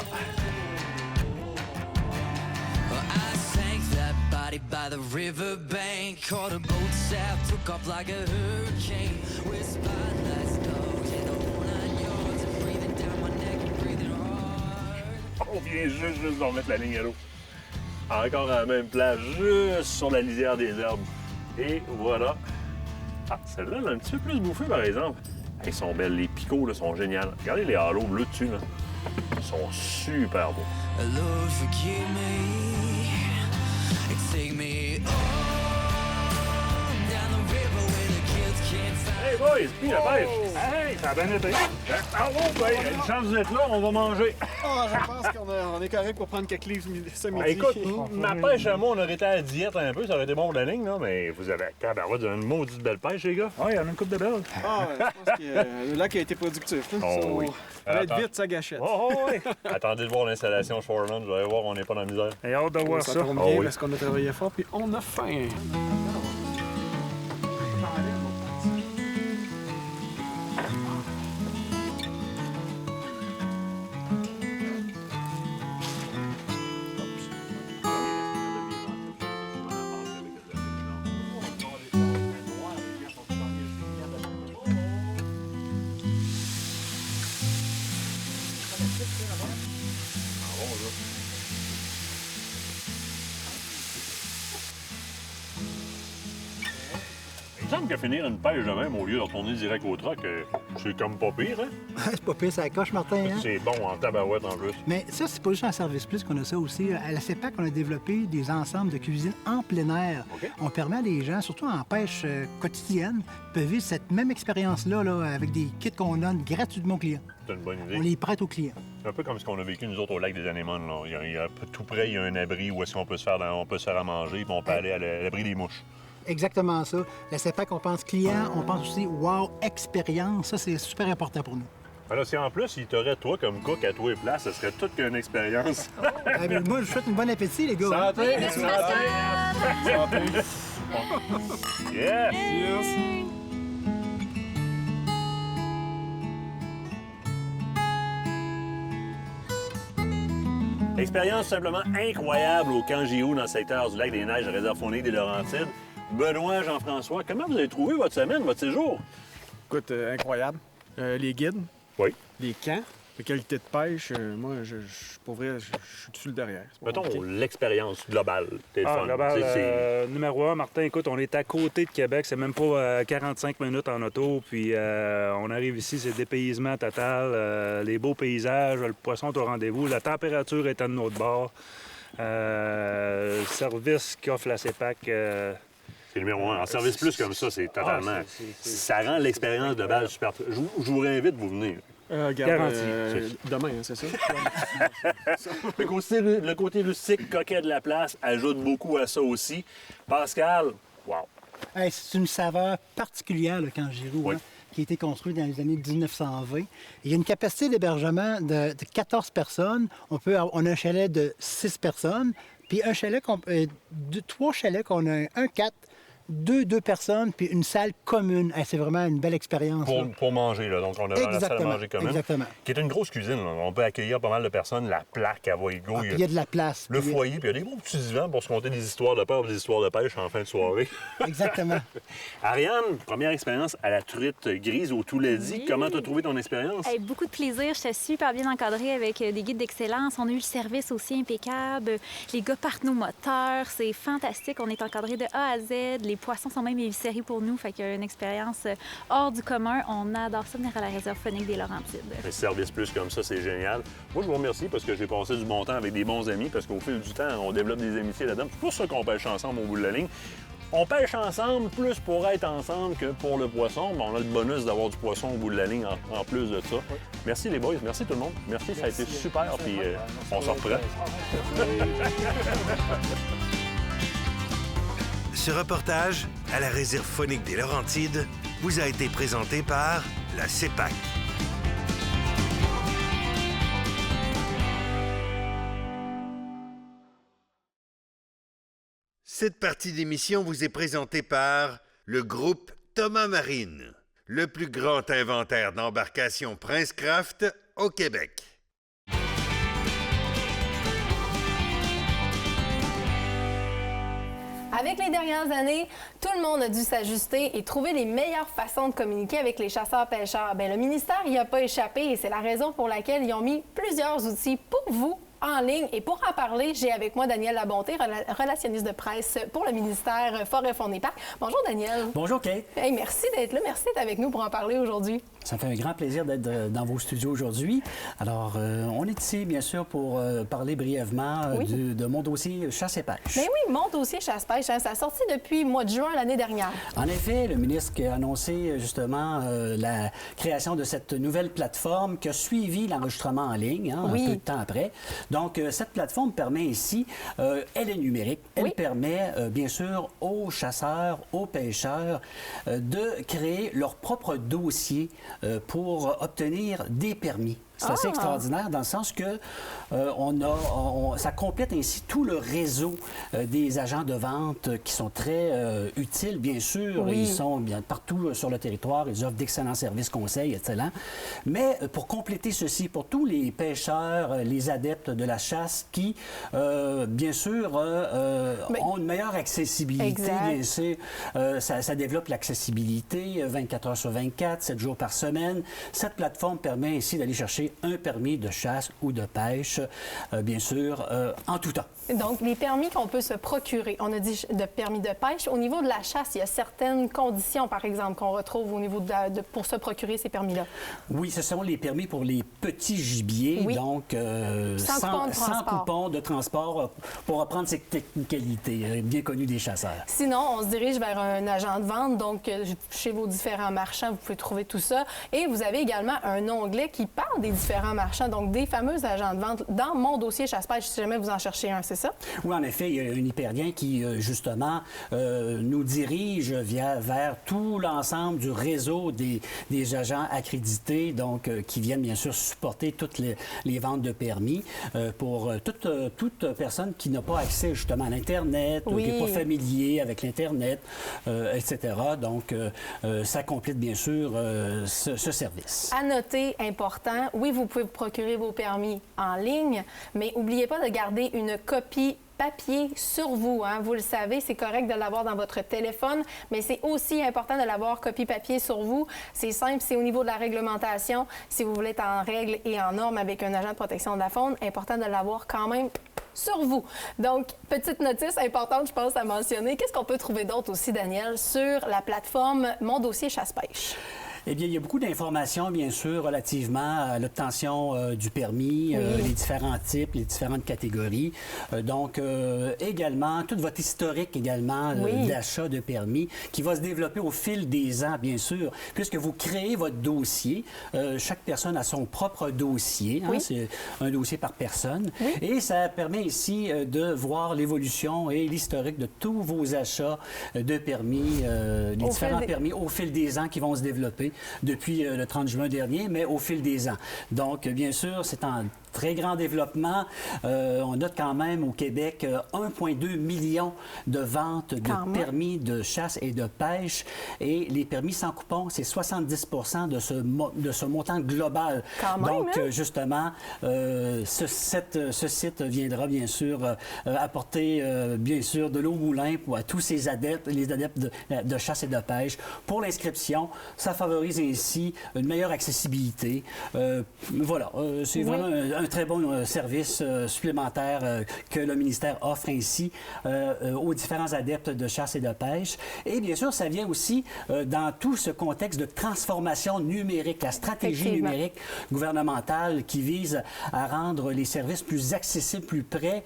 I sank that body by the riverbank, caught a boat south, took off like a hurricane, with spotlights, dogs, and the whole 9 yards, and breathing down my neck and breathing hard. On vient juste de remettre la ligne à l'eau. Encore à la même place, juste sur la lisière des herbes. Et voilà. Ah, celle-là, elle a un petit peu plus bouffée, par exemple. Ils sont belles, les picots, là, sont géniales. Regardez les halos bleus dessus, là. Ils sont super beaux. Lord, forgive me, and take me on down the river where the kids can't find. Hey boys, puis la pêche! Hey, ça a bien été! Ah bon, ben, une chance d'être là, on va manger. Ah, je pense qu'on est correct pour prendre quelques livres ce midi. Ben, écoute, ma pêche à moi, on aurait été à la diète un peu, ça aurait été bon pour la ligne, là, mais vous avez une maudite belle pêche, les gars. Oui, il y en a une coupe de belles. Ah, je pense que le lac a été productif. Là. Oh, Ça oui. va être vite, ça gâchette. Oh, oui! Attendez de voir l'installation Shoreman, vous allez voir, on n'est pas dans la misère. Et hâte de voir ça. Tombe Oh, bien oui. parce qu'on a travaillé fort puis on a faim. Il me semble qu'à finir une pêche de même, au lieu de retourner direct au troc, c'est comme pas pire, hein? C'est pas pire, ça coche, Martin. Hein? C'est bon en tabarouette en plus. Mais ça, c'est pas juste en Service Plus qu'on a ça aussi. À la CEPAC, on a développé des ensembles de cuisine en plein air. OK. On permet à des gens, surtout en pêche quotidienne, de vivre cette même expérience-là là, avec des kits qu'on donne gratuitement aux clients. C'est une bonne On idée. les prête aux clients. C'est un peu comme ce qu'on a vécu nous autres au lac des Anémones. Là. Il y a tout près, il y a un abri où est-ce qu'on peut se faire à manger, puis on peut aller à l'abri des mouches. Exactement ça. La CEPAC, on pense client, on pense aussi wow, expérience. Ça, c'est super important pour nous. Alors, si en plus, il t'aurait toi comme cook à toi et place, ce serait toute qu'une expérience. Ah, ben, moi, je vous souhaite une bonne appétit, les gars. hein? Santé! Merci, Pascal! Santé! Yes! Yes. Expérience simplement incroyable au camp JO dans le secteur du lac des Neiges, réserve faunique des Laurentides. Benoît, Jean-François, comment vous avez trouvé votre semaine, votre séjour? Écoute, incroyable. Les guides, Oui. les camps, la qualité de pêche, moi, pour vrai, je suis dessus le derrière. C'est pas Mettons compliqué. l'expérience globale. T'es le fun. Global, C'est- numéro 1, Martin, écoute, on est à côté de Québec, c'est même pas 45 minutes en auto, puis on arrive ici, c'est dépaysement total, les beaux paysages, le poisson est au rendez-vous, la température est à notre bord, le service qu'offre la CEPAC, C'est numéro 1. En service plus comme ça, c'est totalement... Ça rend l'expérience globale super... Je vous réinvite, vous venez. Regarde, Garanti. demain, hein, c'est ça? Le côté rustique, coquet de la place, ajoute beaucoup à ça aussi. Pascal, wow. Hey, c'est une saveur particulière, le camp Giroux, Oui. hein, qui a été construit dans les années 1920. Il y a une capacité d'hébergement de 14 personnes. On a un chalet de 6 personnes, puis un chalet, 3 chalets qu'on a un 4, deux personnes, puis une salle commune. Hey, c'est vraiment une belle expérience. là. Pour manger, là. Donc, on a vraiment la salle à Exactement, manger commune. exactement. Qui est une grosse cuisine, là. On peut accueillir pas mal de personnes. La plaque, elle va égaux. Puis il y a de la place. Le puis- foyer, puis il y a des beaux petits divans pour se conter des histoires de peur et des histoires de pêche en fin de soirée. Exactement. Ariane, première expérience à la truite grise au Touladi. Oui. Comment tu as trouvé ton expérience? Hey, beaucoup de plaisir. J'étais super bien encadrée avec des guides d'excellence. On a eu le service aussi impeccable. Les gars partent nos moteurs. C'est fantastique. On est encadré de A à Z. Les poissons sont même éviscérés pour nous. Fait qu'il y a une expérience hors du commun. On adore ça venir à la réserve faunique des Laurentides. Un service plus comme ça, c'est génial. Moi, je vous remercie parce que j'ai passé du bon temps avec des bons amis, parce qu'au fil du temps, on développe des amitiés là-dedans. C'est pour ça qu'on pêche ensemble au bout de la ligne. On pêche ensemble plus pour être ensemble que pour le poisson, mais on a le bonus d'avoir du poisson au bout de la ligne en plus de ça. Merci les boys, merci tout le monde. Merci, ça a été super, puis on se reprend. Ce reportage à la réserve faunique des Laurentides vous a été présenté par la CEPAC. Cette partie d'émission vous est présentée par le groupe Thomas Marine, le plus grand inventaire d'embarcations Princecraft au Québec. Avec les dernières années, tout le monde a dû s'ajuster et trouver les meilleures façons de communiquer avec les chasseurs-pêcheurs. Bien, le ministère n'y a pas échappé et c'est la raison pour laquelle ils ont mis plusieurs outils pour vous en ligne. Et pour en parler, j'ai avec moi Daniel Labonté, relationniste de presse pour le ministère Forêt, Faune et Parcs. Bonjour Daniel. Bonjour Kate. Hey, merci d'être là, merci d'être avec nous pour en parler aujourd'hui. Ça me fait un grand plaisir d'être dans vos studios aujourd'hui. Alors, on est ici, bien sûr, pour parler brièvement de mon dossier chasse et pêche. Bien oui, mon dossier chasse-pêche, hein, ça a sorti depuis le mois de juin l'année dernière. En effet, le ministre qui a annoncé justement la création de cette nouvelle plateforme qui a suivi l'enregistrement en ligne un peu de temps après. Donc, cette plateforme permet ici, elle est numérique, elle permet bien sûr aux chasseurs, aux pêcheurs de créer leur propre dossier pour obtenir des permis. C'est assez extraordinaire dans le sens que ça complète ainsi tout le réseau des agents de vente qui sont très utiles, bien sûr. Oui. Ils sont bien partout sur le territoire. Ils offrent d'excellents services conseils, excellents. Mais pour compléter ceci, pour tous les pêcheurs, les adeptes de la chasse qui, bien sûr, ont une meilleure accessibilité. Bien sûr, ça développe l'accessibilité 24 heures sur 24, 7 jours par semaine. Cette plateforme permet ainsi d'aller chercher un permis de chasse ou de pêche, bien sûr, en tout temps. Donc, les permis qu'on peut se procurer, on a dit de permis de pêche. Au niveau de la chasse, il y a certaines conditions, par exemple, qu'on retrouve au niveau pour se procurer ces permis-là. Oui, ce sont les permis pour les petits gibiers, donc sans coupon de transport, pour reprendre ces technicalités bien connues des chasseurs. Sinon, on se dirige vers un agent de vente, donc chez vos différents marchands, vous pouvez trouver tout ça. Et vous avez également un onglet qui parle des différents marchands, donc des fameux agents de vente dans Mon Dossier Chasse-Pêche, si jamais vous en cherchez un, c'est ça? Oui, en effet, il y a un hyperlien qui, justement, nous dirige vers tout l'ensemble du réseau des agents accrédités, donc qui viennent bien sûr supporter toutes les ventes de permis pour toute personne qui n'a pas accès justement à l'Internet, qui n'est pas familier avec l'Internet, etc. Donc, ça complète bien sûr ce service. À noter, important, oui, vous pouvez vous procurer vos permis en ligne, mais n'oubliez pas de garder une copie papier sur vous. Hein. Vous le savez, c'est correct de l'avoir dans votre téléphone, mais c'est aussi important de l'avoir copie papier sur vous. C'est simple, c'est au niveau de la réglementation. Si vous voulez être en règle et en norme avec un agent de protection de la faune, important de l'avoir quand même sur vous. Donc, petite notice importante, je pense, à mentionner. Qu'est-ce qu'on peut trouver d'autre aussi, Daniel, sur la plateforme Mon Dossier Chasse-Pêche? Eh bien, il y a beaucoup d'informations, bien sûr, relativement à l'obtention du permis, les différents types, les différentes catégories. Donc, également, tout votre historique également d'achat de permis qui va se développer au fil des ans, bien sûr, puisque vous créez votre dossier. Chaque personne a son propre dossier. Hein, c'est un dossier par personne. Et ça permet ici de voir l'évolution et l'historique de tous vos achats de permis, les différents permis au fil des ans qui vont se développer depuis le 30 juin dernier, mais au fil des ans. Donc, bien sûr, c'est en très grand développement. On note quand même au Québec 1,2 million de ventes de permis de chasse et de pêche. Et les permis sans coupon, c'est 70 de ce montant global. Donc, justement, ce site viendra bien sûr apporter bien sûr de l'eau au moulin à tous ces adeptes, les adeptes de chasse et de pêche. Pour l'inscription, ça favorise ainsi une meilleure accessibilité. Voilà, c'est vraiment un très bon service supplémentaire que le ministère offre ainsi aux différents adeptes de chasse et de pêche. Et bien sûr, ça vient aussi dans tout ce contexte de transformation numérique, la stratégie numérique gouvernementale qui vise à rendre les services plus accessibles, plus près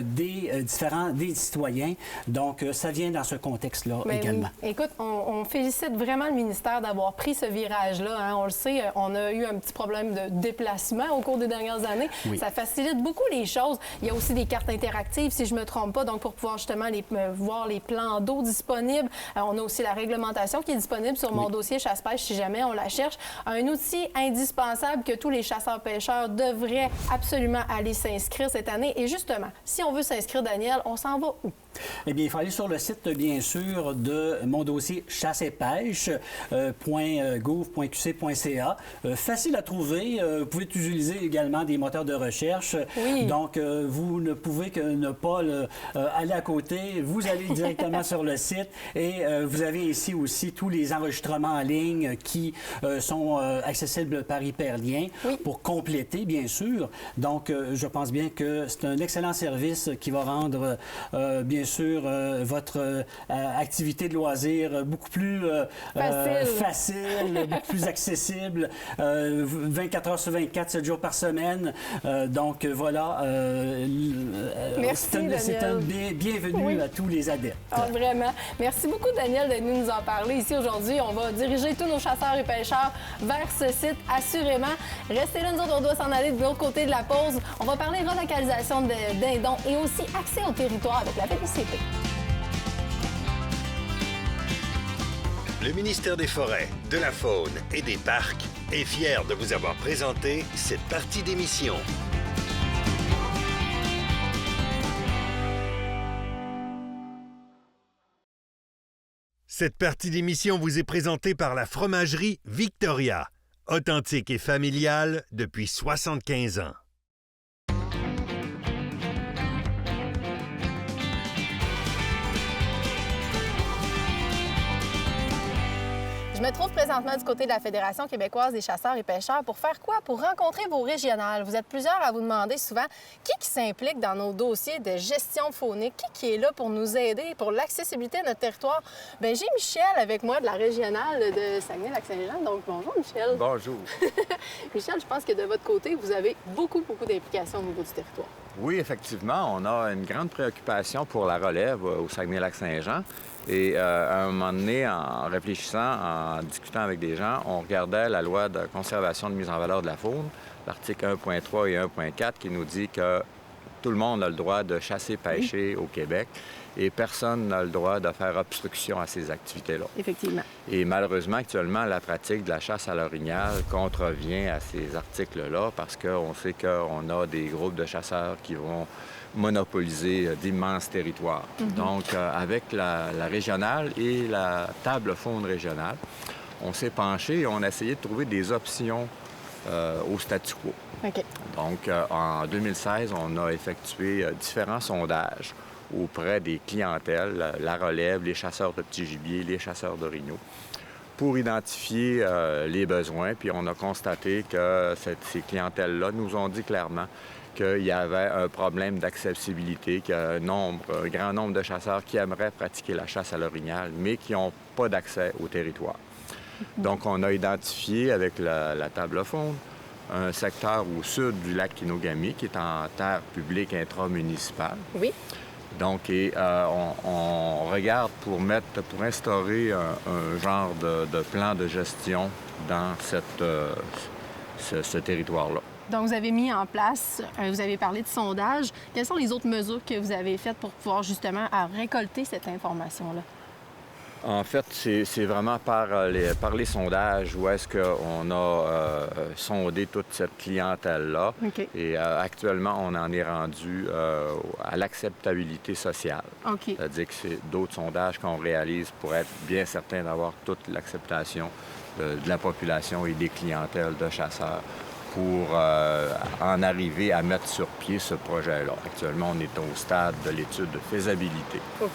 des citoyens. Donc, ça vient dans ce contexte-là également. Oui. Écoute, on félicite vraiment le ministère d'avoir pris ce virage-là. Hein. On le sait, on a eu un petit problème de déplacement au cours des dernières années. Ça facilite beaucoup les choses. Il y a aussi des cartes interactives, si je ne me trompe pas, donc pour pouvoir justement voir les plans d'eau disponibles. On a aussi la réglementation qui est disponible sur Mon Dossier Chasse-Pêche si jamais on la cherche. Un outil indispensable que tous les chasseurs-pêcheurs devraient absolument aller s'inscrire cette année. Et justement, si on veut s'inscrire, Daniel, on s'en va où? Eh bien, il faut aller sur le site, bien sûr, de Mon Dossier Chasse et Pêche, .gouv.qc.ca. Facile à trouver. Vous pouvez utiliser également des moteurs de recherche. Donc, vous ne pouvez que ne pas aller à côté. Vous allez directement sur le site et vous avez ici aussi tous les enregistrements en ligne qui sont accessibles par hyperlien pour compléter, bien sûr. Donc, je pense bien que c'est un excellent service qui va rendre, bien sûr, votre activité de loisir beaucoup plus facile, beaucoup plus accessible, 24 heures sur 24, 7 jours par semaine. Donc, voilà, c'est un bienvenue à tous les adeptes. Vraiment. Merci beaucoup, Daniel, de nous en parler ici aujourd'hui. On va diriger tous nos chasseurs et pêcheurs vers ce site, assurément. Restez là, nous autres, on doit s'en aller de l'autre côté de la pause. On va parler relocalisation de dindons et aussi accès au territoire avec la FDCP. Le ministère des Forêts, de la Faune et des Parcs est fier de vous avoir présenté cette partie d'émission. Cette partie d'émission vous est présentée par la fromagerie Victoria, authentique et familiale depuis 75 ans. Je me trouve présentement du côté de la Fédération québécoise des chasseurs et pêcheurs pour faire quoi? Pour rencontrer vos régionales. Vous êtes plusieurs à vous demander souvent qui s'implique dans nos dossiers de gestion faunique, qui est là pour nous aider, pour l'accessibilité de notre territoire. Bien, j'ai Michel avec moi de la régionale de Saguenay-Lac-Saint-Jean. Donc, bonjour Michel. Bonjour. Michel, je pense que de votre côté, vous avez beaucoup d'implications au niveau du territoire. Oui, effectivement, on a une grande préoccupation pour la relève au Saguenay-Lac-Saint-Jean. Et à un moment donné, en réfléchissant, en discutant avec des gens, on regardait la loi de conservation de mise en valeur de la faune l'article 1.3 et 1.4 qui nous dit que tout le monde a le droit de chasser, pêcher au Québec et personne n'a le droit de faire obstruction à ces activités-là. Effectivement. Et malheureusement, actuellement, la pratique de la chasse à l'orignal contrevient à ces articles-là parce qu'on sait qu'on a des groupes de chasseurs qui vont monopoliser d'immenses territoires. Donc, avec la régionale et la table faune régionale, on s'est penché et on a essayé de trouver des options au statu quo. OK. Donc, en 2016, on a effectué différents sondages auprès des clientèles, la relève, les chasseurs de petits gibiers, les chasseurs d'orignaux, pour identifier les besoins. Puis on a constaté que ces clientèles-là nous ont dit clairement qu'il y avait un problème d'accessibilité, qu'il y a un grand nombre de chasseurs qui aimeraient pratiquer la chasse à l'orignal, mais qui n'ont pas d'accès au territoire. Donc, on a identifié avec la table faune un secteur au sud du lac Kinogami qui est en terre publique intramunicipale. Oui. Donc, on regarde pour instaurer un genre de plan de gestion dans ce territoire-là. Donc, vous avez mis en place, vous avez parlé de sondage. Quelles sont les autres mesures que vous avez faites pour pouvoir justement récolter cette information-là? En fait, c'est vraiment par les sondages où est-ce qu'on a sondé toute cette clientèle-là. OK. Et actuellement, on en est rendu à l'acceptabilité sociale. OK. C'est-à-dire que c'est d'autres sondages qu'on réalise pour être bien certain d'avoir toute l'acceptation de la population et des clientèles de chasseurs pour en arriver à mettre sur pied ce projet-là. Actuellement, on est au stade de l'étude de faisabilité. OK.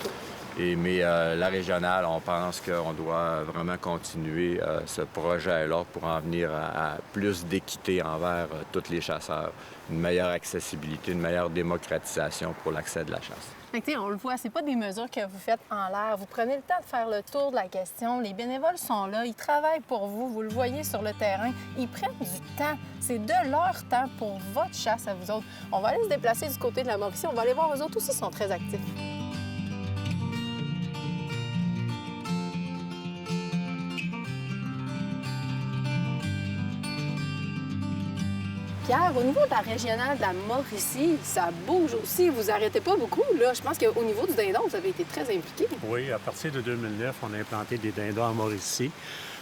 Mais la régionale, on pense qu'on doit vraiment continuer ce projet-là pour en venir à plus d'équité envers tous les chasseurs, une meilleure accessibilité, une meilleure démocratisation pour l'accès de la chasse. Fait que, on le voit, c'est pas des mesures que vous faites en l'air. Vous prenez le temps de faire le tour de la question. Les bénévoles sont là, ils travaillent pour vous, vous le voyez sur le terrain. Ils prennent du temps. C'est de leur temps pour votre chasse à vous autres. On va aller se déplacer du côté de la Mauricie. On va aller voir eux autres aussi, ils sont très actifs. Pierre, au niveau de la régionale de la Mauricie, ça bouge aussi. Vous arrêtez pas beaucoup, là. Je pense qu'au niveau du dindon, vous avez été très impliqué. Oui, à partir de 2009, on a implanté des dindons en Mauricie.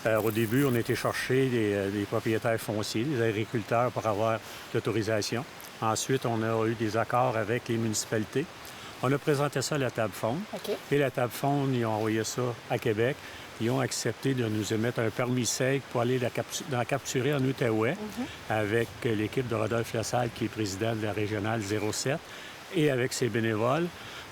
Au début, on a été chercher des propriétaires fonciers, des agriculteurs pour avoir l'autorisation. Ensuite, on a eu des accords avec les municipalités. On a présenté ça à la table faune. OK. Et la table faune, ils ont envoyé ça à Québec. Ils ont accepté de nous émettre un permis sec pour aller la capturer en Outaouais avec l'équipe de Rodolphe Lassalle, qui est président de la régionale 07. Et avec ses bénévoles,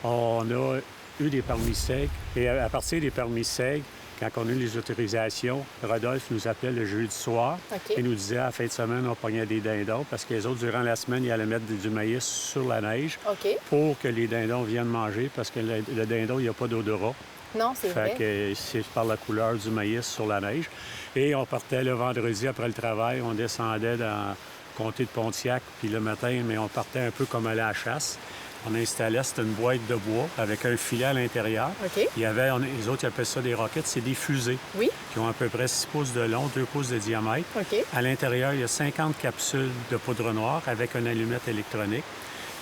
on a eu des permis secs. Et à partir des permis secs, quand on a eu les autorisations, Rodolphe nous appelait le jeudi soir et nous disait à la fin de semaine, on pognait des dindons parce que les autres, durant la semaine, ils allaient mettre du maïs sur la neige pour que les dindons viennent manger parce que le dindon, il n'y a pas d'odorat. Non, c'est vrai. Fait que c'est par la couleur du maïs sur la neige. Et on partait le vendredi après le travail, on descendait dans le comté de Pontiac, puis le matin, mais on partait un peu comme à la chasse. On installait, c'était une boîte de bois avec un filet à l'intérieur. OK. Il y avait, les autres ils appellent ça des roquettes, c'est des fusées qui ont à peu près 6 pouces de long, 2 pouces de diamètre. OK. À l'intérieur, il y a 50 capsules de poudre noire avec une allumette électronique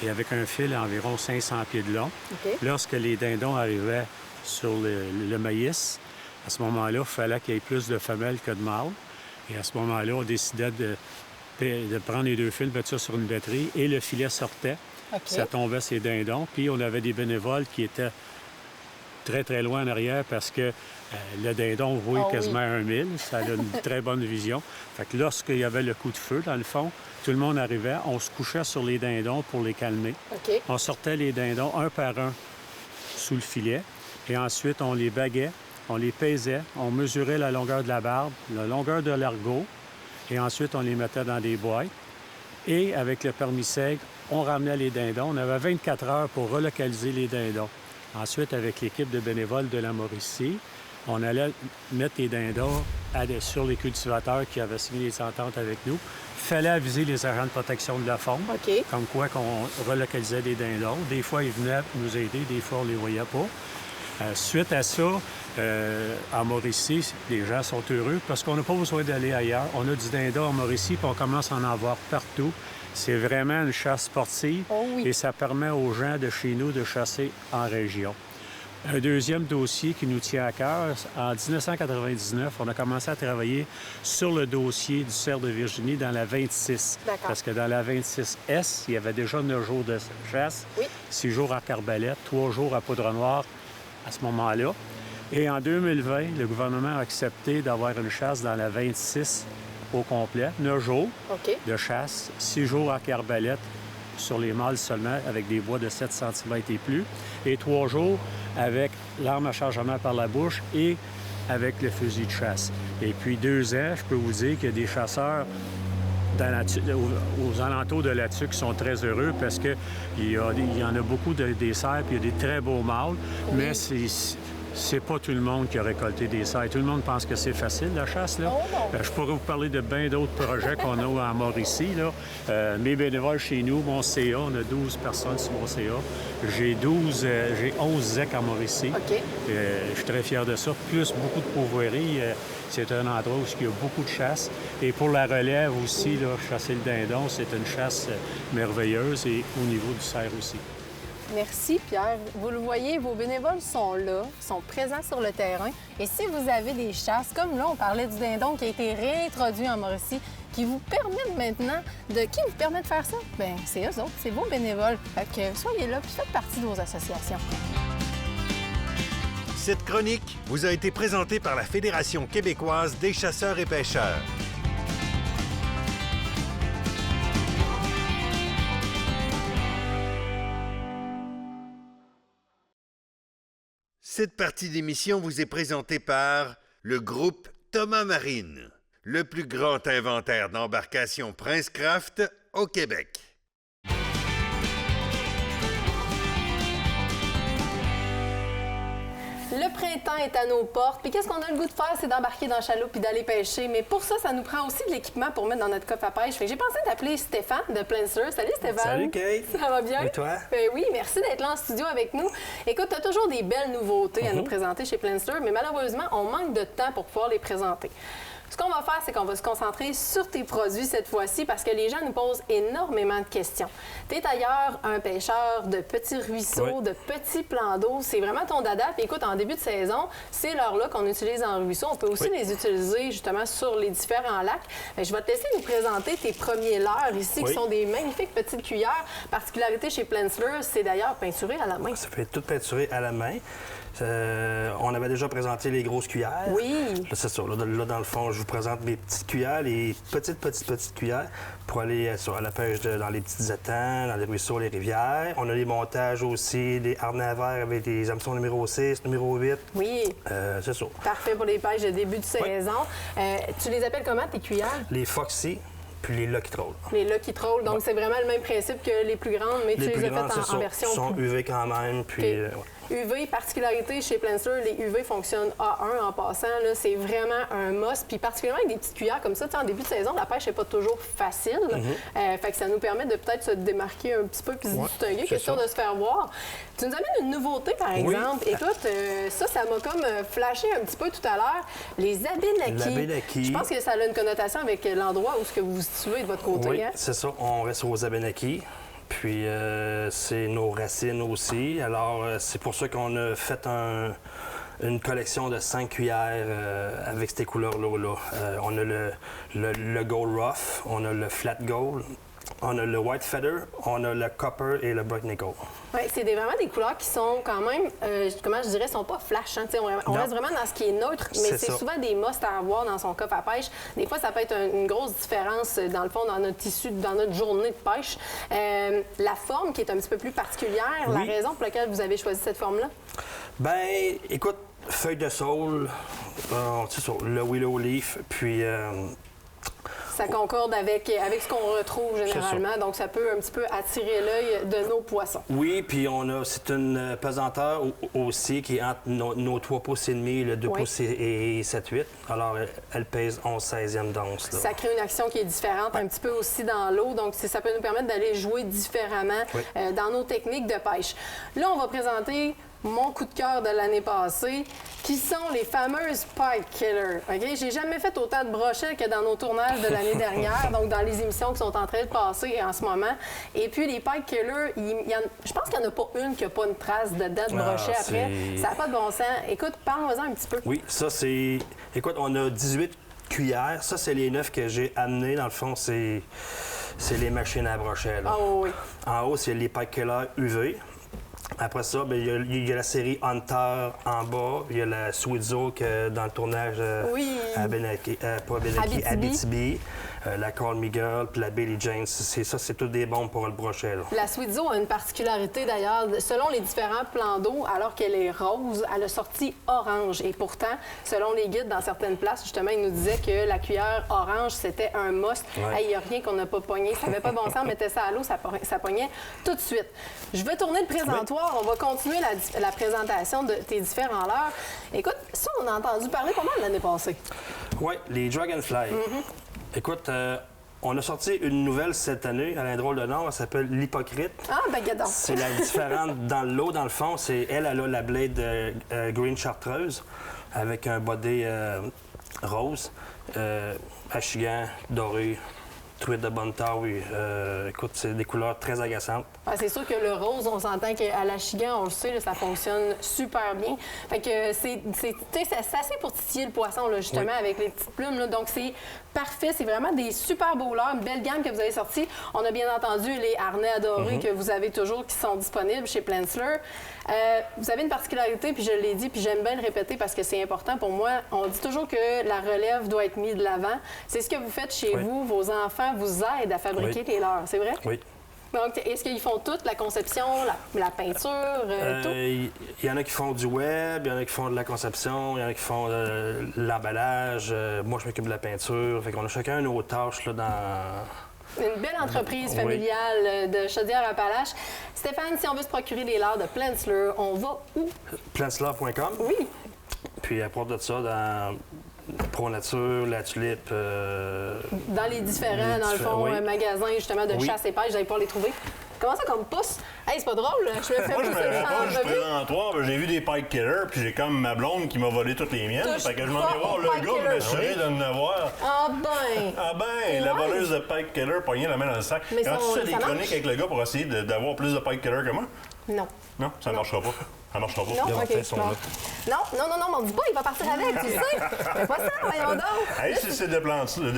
et avec un fil à environ 500 pieds de long. OK. Lorsque les dindons arrivaient sur le maïs, à ce moment-là, il fallait qu'il y ait plus de femelles que de mâles. Et à ce moment-là, on décidait de prendre les deux fils, mettre ça sur une batterie et le filet sortait. OK. Ça tombait ces dindons. Puis on avait des bénévoles qui étaient très, très loin en arrière parce que le dindon voit quasiment à 1000. Ça a une très bonne vision. Fait que lorsqu'il y avait le coup de feu, dans le fond, tout le monde arrivait. On se couchait sur les dindons pour les calmer. OK. On sortait les dindons un par un sous le filet. Et ensuite, on les baguait, on les pesait, on mesurait la longueur de la barbe, la longueur de l'argot, et ensuite, on les mettait dans des boîtes. Et avec le permis sec, on ramenait les dindons. On avait 24 heures pour relocaliser les dindons. Ensuite, avec l'équipe de bénévoles de la Mauricie, on allait mettre les dindons sur les cultivateurs qui avaient signé les ententes avec nous. Il fallait aviser les agents de protection de la faune, comme quoi qu'on relocalisait des dindons. Des fois, ils venaient nous aider, des fois, on ne les voyait pas. Suite à ça, en Mauricie, les gens sont heureux parce qu'on n'a pas besoin d'aller ailleurs. On a du dindon en Mauricie, puis on commence à en avoir partout. C'est vraiment une chasse sportive et ça permet aux gens de chez nous de chasser en région. Un deuxième dossier qui nous tient à cœur, en 1999, on a commencé à travailler sur le dossier du cerf de Virginie dans la 26. Parce que dans la 26S, il y avait déjà 9 jours de chasse, 6 jours à Arc-Arbalète, 3 jours à Poudre Noire à ce moment-là. Et en 2020, le gouvernement a accepté d'avoir une chasse dans la 26 au complet, 9 jours de chasse, 6 jours à Arc-Arbalète sur les mâles seulement, avec des bois de 7 cm et plus, et 3 jours avec l'arme à chargement par la bouche et avec le fusil de chasse. Et puis 2 ans, je peux vous dire qu'il y a des chasseurs aux alentours de la Tuque qui sont très heureux parce qu'il y en a beaucoup des cerfs, puis il y a des très beaux mâles, mais c'est pas tout le monde qui a récolté des cerfs. Tout le monde pense que c'est facile, la chasse, là. Je pourrais vous parler de bien d'autres projets qu'on a en Mauricie, là. Mes bénévoles chez nous, mon CA, on a 12 personnes sur mon CA. J'ai 11 ZEC en Mauricie. Je suis très fier de ça. Plus beaucoup de pourvoiries. C'est un endroit où il y a beaucoup de chasse. Et pour la relève aussi, là, chasser le dindon, c'est une chasse merveilleuse et au niveau du cerf aussi. Merci, Pierre. Vous le voyez, vos bénévoles sont là, sont présents sur le terrain. Et si vous avez des chasses, comme là, on parlait du dindon qui a été réintroduit en Mauricie, qui vous permettent maintenant Qui vous permet de faire ça? Bien, c'est eux autres, c'est vos bénévoles. Fait que soyez là, puis faites partie de vos associations. Cette chronique vous a été présentée par la Fédération québécoise des chasseurs et pêcheurs. Cette partie d'émission vous est présentée par le groupe Thomas Marine, le plus grand inventaire d'embarcations Princecraft au Québec. Le printemps est à nos portes, puis qu'est-ce qu'on a le goût de faire, c'est d'embarquer dans le chaloupe puis d'aller pêcher. Mais pour ça, ça nous prend aussi de l'équipement pour mettre dans notre coffre à pêche. Fait que j'ai pensé d'appeler Stéphane de Plancer. Salut Stéphane! Salut Kate! Ça va bien? Et toi? Ben oui, merci d'être là en studio avec nous. Écoute, tu as toujours des belles nouveautés à nous présenter chez Plancer, mais malheureusement, on manque de temps pour pouvoir les présenter. Ce qu'on va faire, c'est qu'on va se concentrer sur tes produits cette fois-ci parce que les gens nous posent énormément de questions. Tu es d'ailleurs un pêcheur de petits ruisseaux, de petits plans d'eau. C'est vraiment ton dada. Puis écoute, en début de saison, c'est l'heure-là qu'on utilise en ruisseau. On peut aussi les utiliser justement sur les différents lacs. Bien, je vais te laisser nous présenter tes premiers leurres ici, qui sont des magnifiques petites cuillères. Particularité chez Plancer, c'est d'ailleurs peinturé à la main. Ça fait tout peinturé à la main. On avait déjà présenté les grosses cuillères. Oui. Là, c'est ça. Là, dans le fond, je vous présente mes petites cuillères, les petites cuillères pour aller à la pêche dans les petits étangs, dans les ruisseaux, les rivières. On a les montages aussi, des harnais à verre avec des hameçons numéro 6, numéro 8. Oui. C'est ça. Parfait pour les pêches de début de saison. Tu les appelles comment, tes cuillères? Les Foxy. Puis les Lucky Troll. Les Lucky Troll, donc c'est vraiment le même principe que les plus grandes, mais tu les as faites en version... Ils sont UV quand même, puis... UV, particularité chez Plancer, les UV fonctionnent A1 en passant. C'est vraiment un must. Puis particulièrement avec des petites cuillères comme ça, en début de saison, la pêche n'est pas toujours facile. Fait que ça nous permet de peut-être se démarquer un petit peu puis se distinguer, question de se faire voir. Tu nous amènes une nouveauté, par exemple. Écoute, ça m'a comme flashé un petit peu tout à l'heure. Les Abénakis. Je pense que ça a une connotation avec l'endroit où ce que vous vous situez de votre côté. Oui, c'est ça. On reste aux Abénakis. Puis, c'est nos racines aussi. Alors, c'est pour ça qu'on a fait une collection de 5 cuillères avec ces couleurs-là. On a le Gold Rough, on a le Flat Gold, on a le White Feather, on a le Copper et le Bright Nickel. Oui, c'est vraiment des couleurs qui sont quand même, comment je dirais, sont pas flash. Hein? On reste vraiment dans ce qui est neutre, mais c'est souvent des musts à avoir dans son coffre à pêche. Des fois, ça peut être une grosse différence, dans le fond, dans notre tissu, dans notre journée de pêche. La forme qui est un petit peu plus particulière, la raison pour laquelle vous avez choisi cette forme-là? Bien, écoute, feuille de saule, c'est ça, le Willow Leaf, puis... Ça concorde avec ce qu'on retrouve généralement, donc ça peut un petit peu attirer l'œil de nos poissons. Oui, puis c'est une pesanteur aussi qui est entre nos 3 pouces et demi, le 2 pouces et 7-8. Alors, elle pèse 11/16e d'once. Ça crée une action qui est différente un petit peu aussi dans l'eau, donc ça peut nous permettre d'aller jouer différemment dans nos techniques de pêche. Là, on va présenter mon coup de cœur de l'année passée, qui sont les fameuses Pike Killer. OK? J'ai jamais fait autant de brochettes que dans nos tournages de l'année dernière, donc dans les émissions qui sont en train de passer en ce moment. Et puis, les Pike Killer, je pense qu'il n'y en a pas une qui n'a pas une trace de date de brochet après. Ça n'a pas de bon sens. Écoute, parle-moi-en un petit peu. Oui, ça, c'est... Écoute, on a 18 cuillères. Ça, c'est les 9 que j'ai amenées. Dans le fond, c'est les machines à brochet. Ah oui. En haut, c'est les Pike Killer UV. Après ça, bien, il y a la série Hunter en bas. Il y a la Sweet Zook dans le tournage à Abitibi. La Carl Miguel puis la Billy James. C'est tout des bombes pour le brochet. Là. La Sweet Zook a une particularité d'ailleurs. Selon les différents plans d'eau, alors qu'elle est rose, elle a sorti orange. Et pourtant, selon les guides dans certaines places, justement, ils nous disaient que la cuillère orange, c'était un must. Il n'y a rien qu'on n'a pas pogné. Ça n'avait pas bon sens. On mettait ça à l'eau, ça pognait tout de suite. Je vais tourner le présentoir. On va continuer la présentation de tes différents leurres. Écoute, ça, on a entendu parler pas mal l'année passée. Oui, les Dragonfly. Écoute, on a sorti une nouvelle cette année, elle a un drôle de nom, elle s'appelle l'Hypocrite. Ah, ben gadon. C'est la différente dans l'eau, dans le fond. Elle a la blade green chartreuse avec un body rose, achigan, doré, truite de bonne taille. Écoute, c'est des couleurs très agaçantes. Ah, c'est sûr que le rose, on s'entend qu'à l'achigan, on le sait, là, ça fonctionne super bien. Fait que c'est assez pour titiller le poisson, là, justement, avec les petites plumes. Là. Donc, c'est parfait. C'est vraiment des super beaux leurres, une belle gamme que vous avez sortie. On a bien entendu les harnais adorés que vous avez toujours, qui sont disponibles chez Plantslure. Vous avez une particularité, puis je l'ai dit, puis j'aime bien le répéter parce que c'est important pour moi. On dit toujours que la relève doit être mise de l'avant. C'est ce que vous faites chez vous. Vos enfants vous aident à fabriquer les leurres, c'est vrai? Oui. Donc, est-ce qu'ils font toute la conception, la peinture, tout? Il y en a qui font du web, il y en a qui font de la conception, il y en a qui font l'emballage. Moi, je m'occupe de la peinture. Fait qu'on a chacun nos tâches là, dans... Une belle entreprise familiale de Chaudière-Appalaches. Stéphane, si on veut se procurer des leurres de Plantslure, on va où? Plantslure.com. Oui. Puis à part de ça, dans Pro Nature, La Tulipe... dans les différents, dans le fond, magasins justement de chasse et pêche, vous allez pouvoir les trouver. Comment ça qu'on me pousse? Hey, c'est pas drôle, là. Je me fais moi, je me rapproche du présentoir, j'ai vu des Pike Killer, puis j'ai comme ma blonde qui m'a volé toutes les miennes. Fait que je m'en vais voir le gars pour m'assurer de en avoir. Ah ben! Ah ben! La voleuse de Pike Killer pognait la main dans le sac. Mais quand tu fais des chroniques avec le gars pour essayer d'avoir plus de Pike Killer que moi? Non. Non, ça ne marchera pas. Ça marchera pas. Non, OK. Non, m'en dis pas, il va partir avec, tu sais. Fais pas ça, voyons donc. Hey, c'est de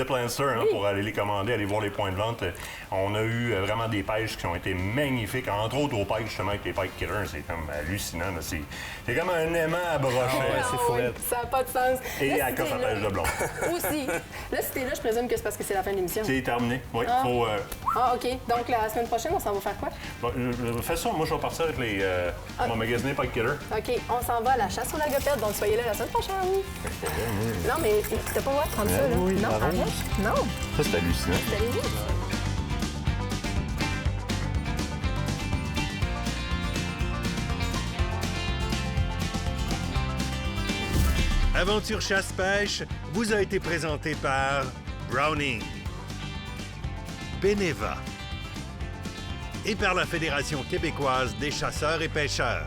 Plantslure, hein, pour aller les commander, aller voir les points de vente. On a eu vraiment des pêches qui ont été magnifiques, entre autres aux pêches, justement, avec les Pike Killer. C'est comme hallucinant. C'est comme un aimant à brochet. C'est fou. Ça n'a pas de sens. Et à coffre à pêche de blonde. Aussi. Là, si t'es là, je présume que c'est parce que c'est la fin de l'émission. C'est terminé, oui. OK. Donc, la semaine prochaine, on s'en va faire quoi? Fais ça. Moi, je vais partir avec les... On va magasiner Pike Killer. OK. On s'en va à la chasse aux lagopèdes, donc soyez là la semaine prochaine. Non, mais t'as pas le droit de prendre ça, là. Oui, non, arrête. Non. Ça, c'est hallucinant. C'est hallucinant. Aventure Chasse-Pêche vous a été présenté par Browning, Beneva et par la Fédération québécoise des chasseurs et pêcheurs.